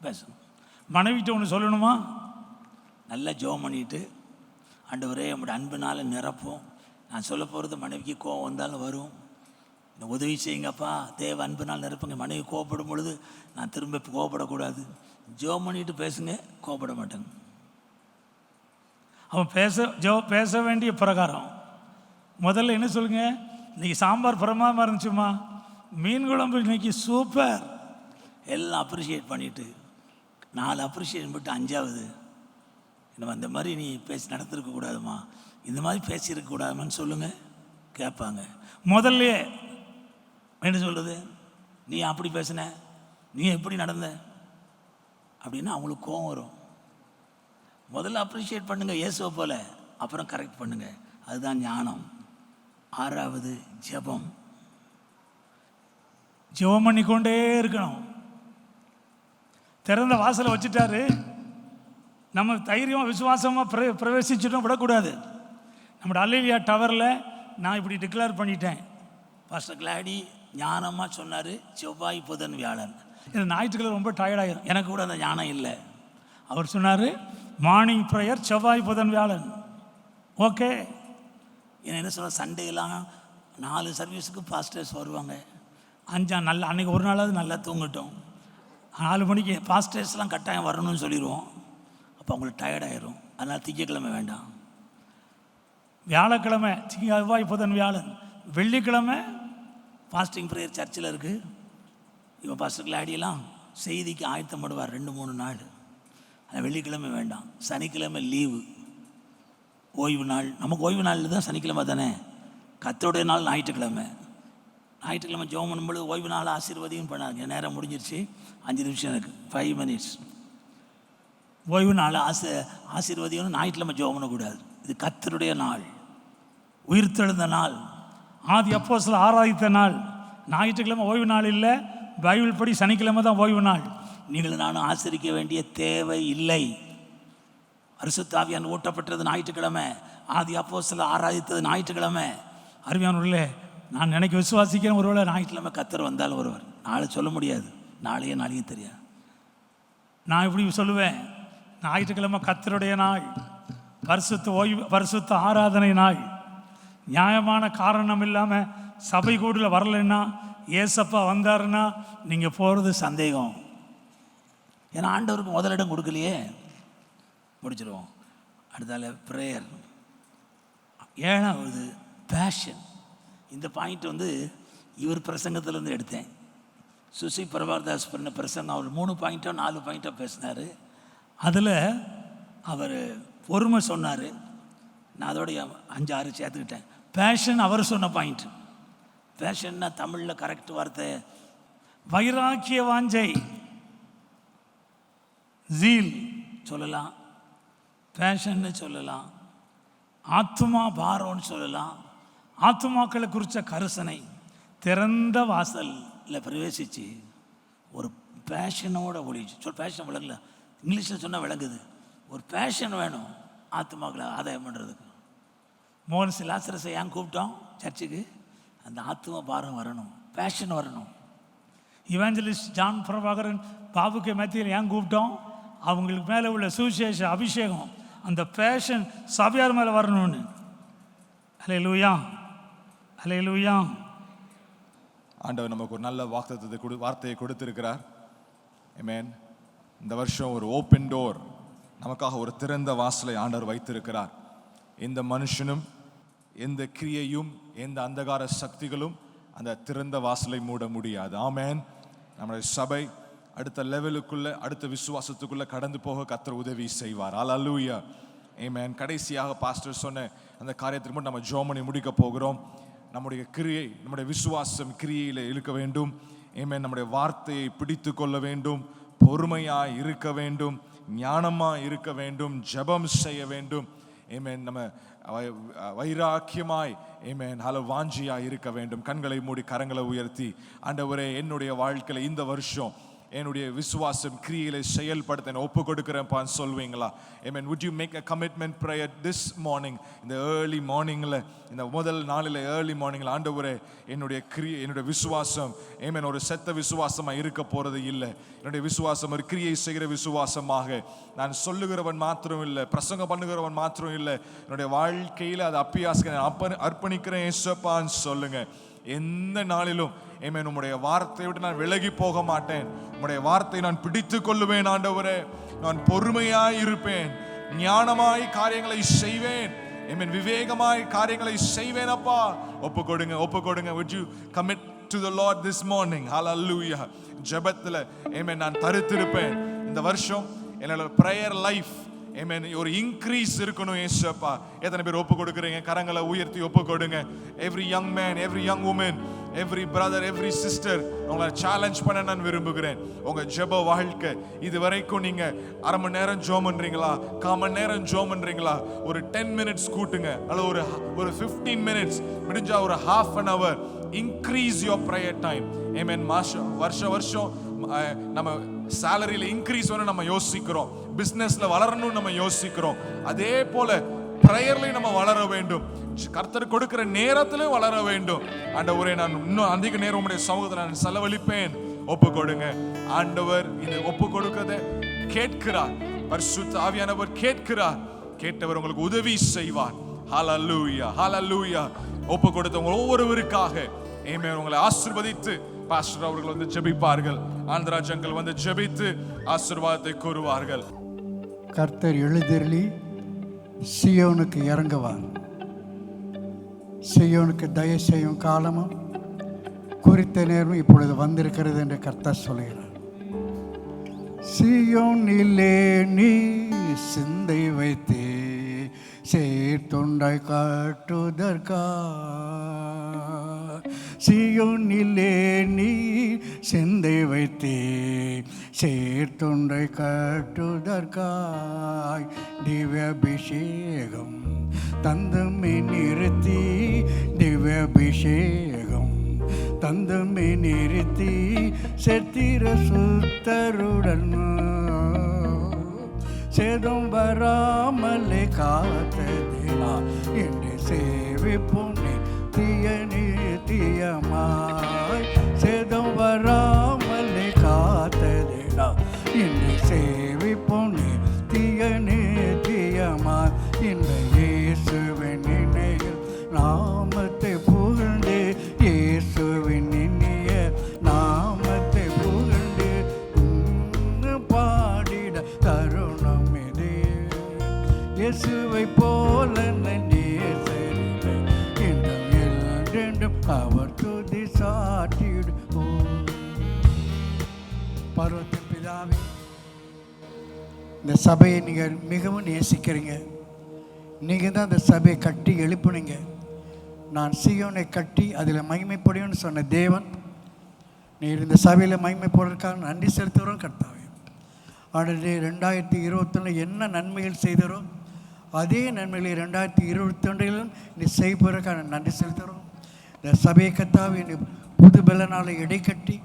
பேசணும். மனைவிட்ட ஒன்று சொல்லணுமா, நல்லா ஜெபம் பண்ணிட்டு, ஆண்டவரே நம்முடைய அன்பினால் நிரப்போம். நான் சொல்ல போகிறது மனைவிக்கு கோவம் வந்தாலும் வரும், இந்த உதவி செய்யுங்கப்பா, தேவ அன்பினால் நிரப்புங்க. மனைவி கோவப்படும் பொழுது நான் திரும்ப கோவப்படக்கூடாது. ஜெபம் பண்ணிட்டு பேசுங்க, கோவப்பட மாட்டேங்க. அவன் பேச வேண்டிய பிரகாரம். முதல்ல என்ன சொல்லுங்க, இன்னைக்கு சாம்பார் பிரமாதமாக இருந்துச்சுமா, மீன் குழம்பு இன்னைக்கு சூப்பர், எல்லாம் அப்ரிஷியேட் பண்ணிவிட்டு 4 அப்ரிஷியேட் பண்ணிட்டு 5வது, நம்ம இந்த மாதிரி நீ பேசி நடத்திருக்கக்கூடாதுமா, இந்த மாதிரி பேசியிருக்கக்கூடாதுமான்னு சொல்லுங்கள், கேட்பாங்க. முதல்லையே என்ன சொல்கிறது, நீ அப்படி பேசின, நீ எப்படி நடந்த அப்படின்னா அவங்களுக்கு கோவம் வரும். முதல்ல அப்ரிஷியேட் பண்ணுங்கள் இயேசுவை போல, அப்புறம் கரெக்ட் பண்ணுங்கள். அதுதான் ஞானம். 6வது, ஜெபம். ஜெபம் பண்ணிக்கொண்டே இருக்கணும். திறந்த வாசலை வச்சுட்டாரு, நம்ம தைரியமாக விசுவாசமாக பிரவேசிச்சுட்டும் விடக்கூடாது. நம்மளோட அல்லேலியா டவரில் நான் இப்படி டிக்ளேர் பண்ணிட்டேன். பாஸ்டர் கிளாடி ஞானமாக சொன்னார், செவ்வாய் புதன் வியாழன். இது ஞாயிற்றுக்கிழமை ரொம்ப டயர்டாயிரும், எனக்கு கூட அந்த ஞானம் இல்லை. அவர் சொன்னார் மார்னிங் ப்ரேயர் செவ்வாய் புதன் வியாழன். ஓகே, என்ன சொல்ல, சண்டேலாம் 4 சர்வீஸுக்கு பாஸ்டர்ஸ் வருவாங்க. 5 நல்லா அன்றைக்கி ஒரு நாளாவது நல்லா தூங்கட்டும். 4 மணிக்கு பாஸ்டர்ஸ்லாம் கட்டாயம் வரணும்னு சொல்லிடுவோம். அப்போ அவங்களுக்கு டயர்டாயிரும். அதனால் திங்கக்கிழமை வேண்டாம், வியாழக்கிழமை செவ்வாய் புதன் வியாழன். வெள்ளிக்கிழமை ஃபாஸ்டிங் ப்ரேயர் சர்ச்சில் இருக்குது. இப்போ பாஸ்டர் கிளாடியெல்லாம் செய்திக்கு ஆயத்தப்படுவார் 2-3 நாள். ஆனால் வெள்ளிக்கிழமை வேண்டாம், சனிக்கிழமை லீவு. ஓய்வு நாள். நமக்கு ஓய்வு நாள் தான் சனிக்கிழமை தானே. கர்த்தருடைய நாள் ஞாயிற்றுக்கிழமை. ஞாயிற்றுக்கிழமை ஜெபம் பண்ணும்போது ஓய்வு நாள் ஆசீர்வதியும் பண்ணாங்க. நேரம் முடிஞ்சிருச்சு, 5 நிமிஷம் எனக்கு, 5 minutes. ஓய்வு நாள் ஆசீர்வதியும் ஞாயிற்றுக்கிழமை ஜெபம் பண்ணக்கூடாது. இது கர்த்தருடைய நாள், உயிர்த்தெழுந்த நாள், ஆதி அப்போஸ்தலர் ஆராதித்த நாள். ஞாயிற்றுக்கிழமை ஓய்வு நாள் இல்லை. பைபிள் படி சனிக்கிழமை தான் ஓய்வு நாள். நீங்கள் நானும் ஆசரிக்க வேண்டிய தேவை இல்லை. பரிசுத்த ஆவியானவர் ஊட்டப்பட்டது ஞாயிற்றுக்கிழமை, ஆதி அப்போஸ்தலர் ஆராதித்தது ஞாயிற்றுக்கிழமை. அருமையானவர்களே, நான் நினைக்க விசுவாசிக்கிறேன், ஒருவேளை ஞாயிற்றுக்கிழமை கர்த்தர் வந்தால் வருவார். நாளை சொல்ல முடியாது, நாளையே தெரியாது. நான் இப்படி சொல்லுவேன், ஞாயிற்றுக்கிழமை கர்த்தருடைய நாள், பரிசுத்த ஆராதனை நாள். நியாயமான காரணம் இல்லாமல் சபை கூடல வரலைன்னா, ஏசப்பா வந்தாருன்னா நீங்கள் போகிறது சந்தேகம். ஏன்னா ஆண்டவருக்கு முதலிடம் கொடுக்கலையே. முடிச்சிடுவோம். அடுத்தால ப்ரேயர். 7வது பேஷன். இந்த பாயிண்ட் வந்து இவர் பிரசங்கத்திலேருந்து எடுத்தேன். சுசி பிரபாதாஸ் பண்ண பிரசங்கம் அவர் 3 பாயிண்ட்டோ 4 பாயிண்ட்டோ பேசினார். அதில் அவர் பொறுமை சொன்னார். நான் அதோடைய 5-6 சேர்த்துக்கிட்டேன். பேஷன் அவர் சொன்ன பாயிண்ட். பேஷன்னா தமிழில் கரெக்ட் வார்த்தை வைராக்கிய வாஞ்சை, ஜீல் சொல்லலாம், பேஷன்னு சொல்லலாம், ஆத்துமா பாரம்னு சொல்லலாம். ஆத்துமாக்களை குறித்த கரிசனை. திறந்த வாசலில் பிரவேசித்து ஒரு பேஷனோட ஒழிச்சு பேஷன் விளங்கல, இங்கிலீஷில் சொன்னால் விளங்குது. ஒரு பேஷன் வேணும் ஆத்துமாக்களை ஆதாயம் பண்ணுறதுக்கு. மோகன் லாசரஸை ஏன் கூப்பிட்டோம் சர்ச்சுக்கு? அந்த ஆத்தும பாரம் வரணும், பேஷன் வரணும். இவாஞ்சலிஸ்ட் ஜான் பிரபாகரன் பாபுக்கு மத்தியில் ஏன் கூப்பிட்டோம்? அவங்களுக்கு மேலே உள்ள சுவிசேஷ அபிஷேகம், அந்த பேஷன் சபையார் மேலே வரணும்னு. ஹல்லேலூயா, ஹல்லேலூயா. ஆண்டவர் நமக்கு ஒரு நல்ல வார்த்தையை கொடுத்திருக்கிறார். ஆமென். இந்த வருஷம் ஒரு ஓப்பன் டோர், நமக்காக ஒரு திறந்த வாசலை ஆண்டவர் வைத்திருக்கிறார். எந்த மனுஷனும், எந்த கிரியையும், எந்த அந்தகார சக்திகளும் அந்த திறந்த வாசலை மூட முடியாது. ஆமென். நம்முடைய சபை அடுத்த லெவலுக்குள்ள, அடுத்த விசுவாசத்துக்குள்ள கடந்து போக கர்த்தர் உதவி செய்வார். ஹல்லேலூயா, ஆமென். கடைசியாக பாஸ்டர் சொன்ன அந்த காரியத்திற்கு மட்டும் நம்ம ஜெபம் பண்ணி முடிக்க போகிறோம். நம்முடைய கிரியை, நம்முடைய விசுவாசம் கிரியையில் இருக்க வேண்டும். ஆமென். நம்முடைய வார்த்தையை பிடித்து கொள்ள வேண்டும், பொறுமையாய் இருக்க வேண்டும், ஞானமாய் இருக்க வேண்டும், ஜெபம் செய்ய வேண்டும். ஆமென். நம்ம வைராக்கியமாய், ஆமென், வாஞ்சியாய் இருக்க வேண்டும். கண்களை மூடி கரங்களை உயர்த்தி, ஆண்டவரே, என்னுடைய வாழ்க்கையில் இந்த வருஷம் என்னுடைய விசுவாசம் கிரியையில செயல்படுத்த ஒப்பு கொடுக்கிறேன்ப்பான்னு சொல்வீங்களா? ஆமென். would you make a commitment prayer this morning, இந்த early morningல, இந்த முதல் நாளில் early morningல, ஆண்டவரே, என்னுடைய விசுவாசம், ஆமென், ஒரு செத்த விசுவாசமா இருக்க போறது இல்லை. என்னுடைய விசுவாசம் ஒரு கிரியை செய்கிற விசுவாசமாக, நான் சொல்லுகிறவன் மாத்திரம் இல்லை, பிரசங்கம் பண்ணுகிறவன் மாத்திரம் இல்லை, என்னுடைய வாழ்க்கையில அதை அப்பியாச அர்ப்பணிக்கிறேன் ஏசப்பான்னு சொல்லுங்க. எந்த நாளிலும் ஆமென், உம்முடைய வார்த்தையை விட்டு நான் விலகி போக மாட்டேன். உம்முடைய வார்த்தையை நான் பிடித்து கொள்ளுவேன். ஆண்டவரே, நான் பொறுமையாய் இருப்பேன், ஞானமாய் காரியங்களை செய்வேன், ஆமென், விவேகமாய் காரியங்களை செய்வேன். அப்பா, ஒப்பு கொடுங்க. would you commit to the Lord this morning? hallelujah. ஜெபத்துல, ஆமென், நான் தரித்திருப்பேன். இந்த வருஷம் என்னோட பிரேயர் லைஃப், ஆமென், ஒரு இன்க்ரீஸ் இருக்கணும் ஏசப்பா. எத்தனை பேர் ஒப்பு கொடுக்குறீங்க? கரங்களை உயர்த்தி ஒப்பு கொடுங்க. every young man, every young woman, every brother, every sister, உங்களை சேலஞ்ச் பண்ண நான் விரும்புகிறேன். உங்க ஜெப வாழ்க்கை இது வரைக்கும் நீங்க அரை மணி நேரம் ஜெபம் பண்றீங்களா, 1/4 மணி நேரம் ஜெபம் பண்றீங்களா? ஒரு 10 minutes கூட்டுங்க, அல்லது ஒரு 15 minutes, முடிஞ்சா ஒரு half an hour increase your prayer time. ஆமென். வருஷம் நம்ம சாலரியில இன்க்ரீஸ் பண்ண நம்ம யோசிக்கிறோம், பிசினஸ்ல வளரணும் நம்ம யோசிக்கிறோம். அதே போல பிரேயர்லயும் நம்ம வளர வேண்டும், கர்த்தர் கொடுக்கிற நேரத்திலும் வளர வேண்டும். ஆண்டவரே, நான் இன்னும் அதிக நேரம் உம்முடைய சமூகத்தில் நான் செலவழிப்பேன். ஒப்பு கொடுங்க. ஆண்டவர் இந்த ஒப்பு கொடுக்கிறதை கேட்கிறார். பரிசுத்த ஆவியானவர் கேட்கிறார். கேட்டவர் உங்களுக்கு உதவி செய்வார். ஹல்லேலூயா, ஹல்லேலூயா. ஒப்பு கொடுத்தவங்க ஒவ்வொருவருக்காக ஆமென் உங்களை ஆசீர்வதித்து பாஸ்டர் அவர்கள் வந்து ஜெபிப்பார்கள். ஆந்திராஜ் அங்கிள் வந்து ஜெபித்து ஆசீர்வாதத்தை கூறுவார்கள். கர்த்தர் எழுந்தருளி சீயோனுக்கு இறங்குவார். சீயோனுக்கு தயவு செய்யும் காலமும் குறித்த நேரமும் இப்பொழுது வந்திருக்கிறது என்று கர்த்தர் சொல்கிறார். சீயோனிலே நீ சிந்தை வைத்தே சேர்த்துண்டாய் காட்டுதற்காய் சீயோனிலே நீ சிந்தை வைத்தே சேர்த்துண்டை காட்டுதற்காய் திவ்யாபிஷேகம் தந்தமே நிறுத்தி திவ்யாபிஷேகம் தந்தமே நிறுத்தி செத்திர சுத்தருடன் சேதம் வராமலே காத்ததினா என்று சேவிப்போனே நித்தியமாய் சேதம் வராமலே காத்ததினா என்று சேவிப்போனே நித்தியமாய் இந்த இயேசுவின் நினைவில் நாமத்தை புகழ்ந்து இயேசுவின் இனிய நாமத்தை புகழ்ந்து பாடிட தருணம் இது இயேசுவை போல நன்றேசரில்லை என்றும் அவர் துதி சாட்டிடுவோம். பர்வத்தின் பிதாவே, இந்த சபையை நீங்கள் மிகவும் நேசிக்கிறீங்க. நீங்கள் தான் அந்த சபையை கட்டி எழுப்புனீங்க. நான் சீயோனை கட்டி அதில் மகிமைப்படுவேன்னு சொன்ன தேவன், நீர் இந்த சபையில் மகிமைப்படுவதற்காக நன்றி செலுத்துகிறோம் கர்த்தாவே. ஆல்ரெடி 2021 என்ன நன்மைகள் செய்தாரோ அதே நன்மைகளை 2022 நீ செய்வதற்காக நன்றி செலுத்துகிறோம். இந்த சபையை கர்த்தாவே நீ புது பலனால இடைக்கட்டி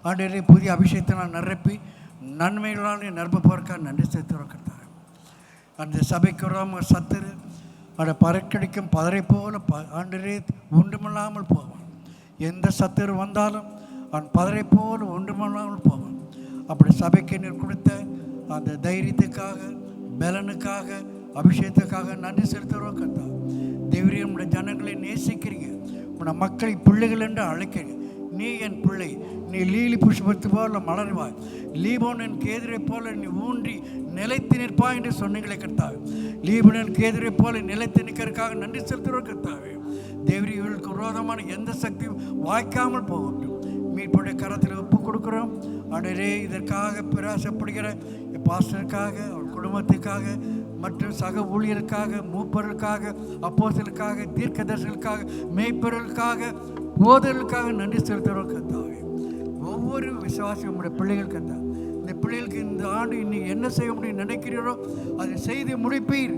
ஆல்ரெடி புதிய அபிஷேகத்தினால் நிரப்பி நன்மைகளால் நிரப்ப போகிறக்காக நன்றி செலுத்துகிறோம் கர்த்தாவே. அந்த சபைக்கு வராமல் சத்துரு அதை பறக்கடிக்கும் பதரை போல ஆண்டரே ஒன்றுமில்லாமல் போவான். எந்த சத்துரு வந்தாலும் அவன் பதரை போல ஒன்றுமில்லாமல் போவான். அப்படி சபைக்கு நீர் கொடுத்த அந்த தைரியத்துக்காக பலனுக்காக அபிஷேகத்துக்காக நன்றி செலுத்துகிறோம் கர்த்தா. தேவரீர் நம்முடைய ஜனங்களை நேசிக்கிறீங்க, உன்னை மக்களை பிள்ளைகள் என்று அழைக்கிறீங்க. நீ என் பிள்ளை, நீ லீலி புஷ்பத்து போல மலர்வாய், லீபோனின் கேதுரை போல நீ ஊன்றி நிலைத்து நிற்பாய் என்று சொன்னீங்களே கர்த்தாவே. லீபோனின் கேதுரை போல நிலைத்து நிற்கிறதுக்காக நன்றி செலுத்துகிறோம் கர்த்தாவே. தேவரீர் இவர்களுக்கு விரோதமான எந்த சக்தியும் வாய்க்காமல் போகட்டும். மீட்புடைய கரத்தில் ஒப்பு கொடுக்குறோம். ஆண்டவரே, இதற்காக பிரயாசப்படுகிற பாஸ்டருக்காக, அவர் குடும்பத்துக்காக, மற்றும் சக ஊழியருக்காக, மூப்பர்களுக்காக, அப்போஸ்தலருக்காக, தீர்க்கதரிசிகளுக்காக, மேய்ப்பர்களுக்காக, போதர்களுக்காக நன்றி செலுத்துகிறோம் கர்த்தாவே. ஒவ்வொரு விசுவாசியும் உங்களுடைய பிள்ளைகள் கர்த்தா, இந்த பிள்ளைகளுக்கு இந்த ஆண்டு இன்னைக்கு என்ன செய்ய முடியும் நினைக்கிறீரோ அதை செய்து முடிப்பீர்.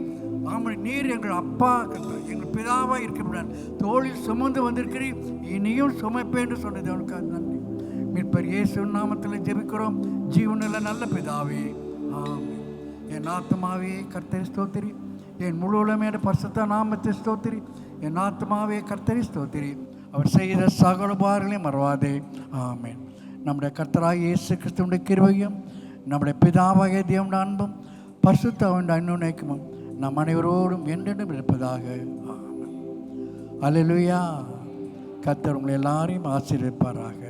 ஆமாம், நீர் எங்கள் அப்பா கர்த்தா, எங்கள் பிதாவாக இருக்கிற தோளில் சுமந்து வந்திருக்கிறீர், இனியும் சுமைப்பேன் என்று சொன்னது அவனுக்காக நன்றி. மீட்பர் இயேசு நாமத்தில் ஜெபிக்கிறோம் ஜீவனில் நல்ல பிதாவே, ஆமென். என் ஆத்மாவே கர்த்தரை ஸ்தோத்திரி, என் முழு உலகமே பரிசுத்த நாமத்தை ஸ்தோத்திரி. என் ஆத்மாவே கர்த்தரை ஸ்தோத்திரி, அவர் செய்த சகல உபகாரங்களையும் மறவாதே, ஆமென். நம்முடைய கர்த்தராகிய இயேசு கிறிஸ்துவின் கிருபையும் நம்முடைய பிதாவாகிய தேவனுடைய அன்பும் பரிசுத்த அன்னுநேக்கமும் நம் அனைவரோடும் என்றென்றும் இருப்பதாக, ஆமென். அல்லேலூயா. கர்த்தர் உங்களை எல்லாரையும் ஆசீர்வதிப்பாராக.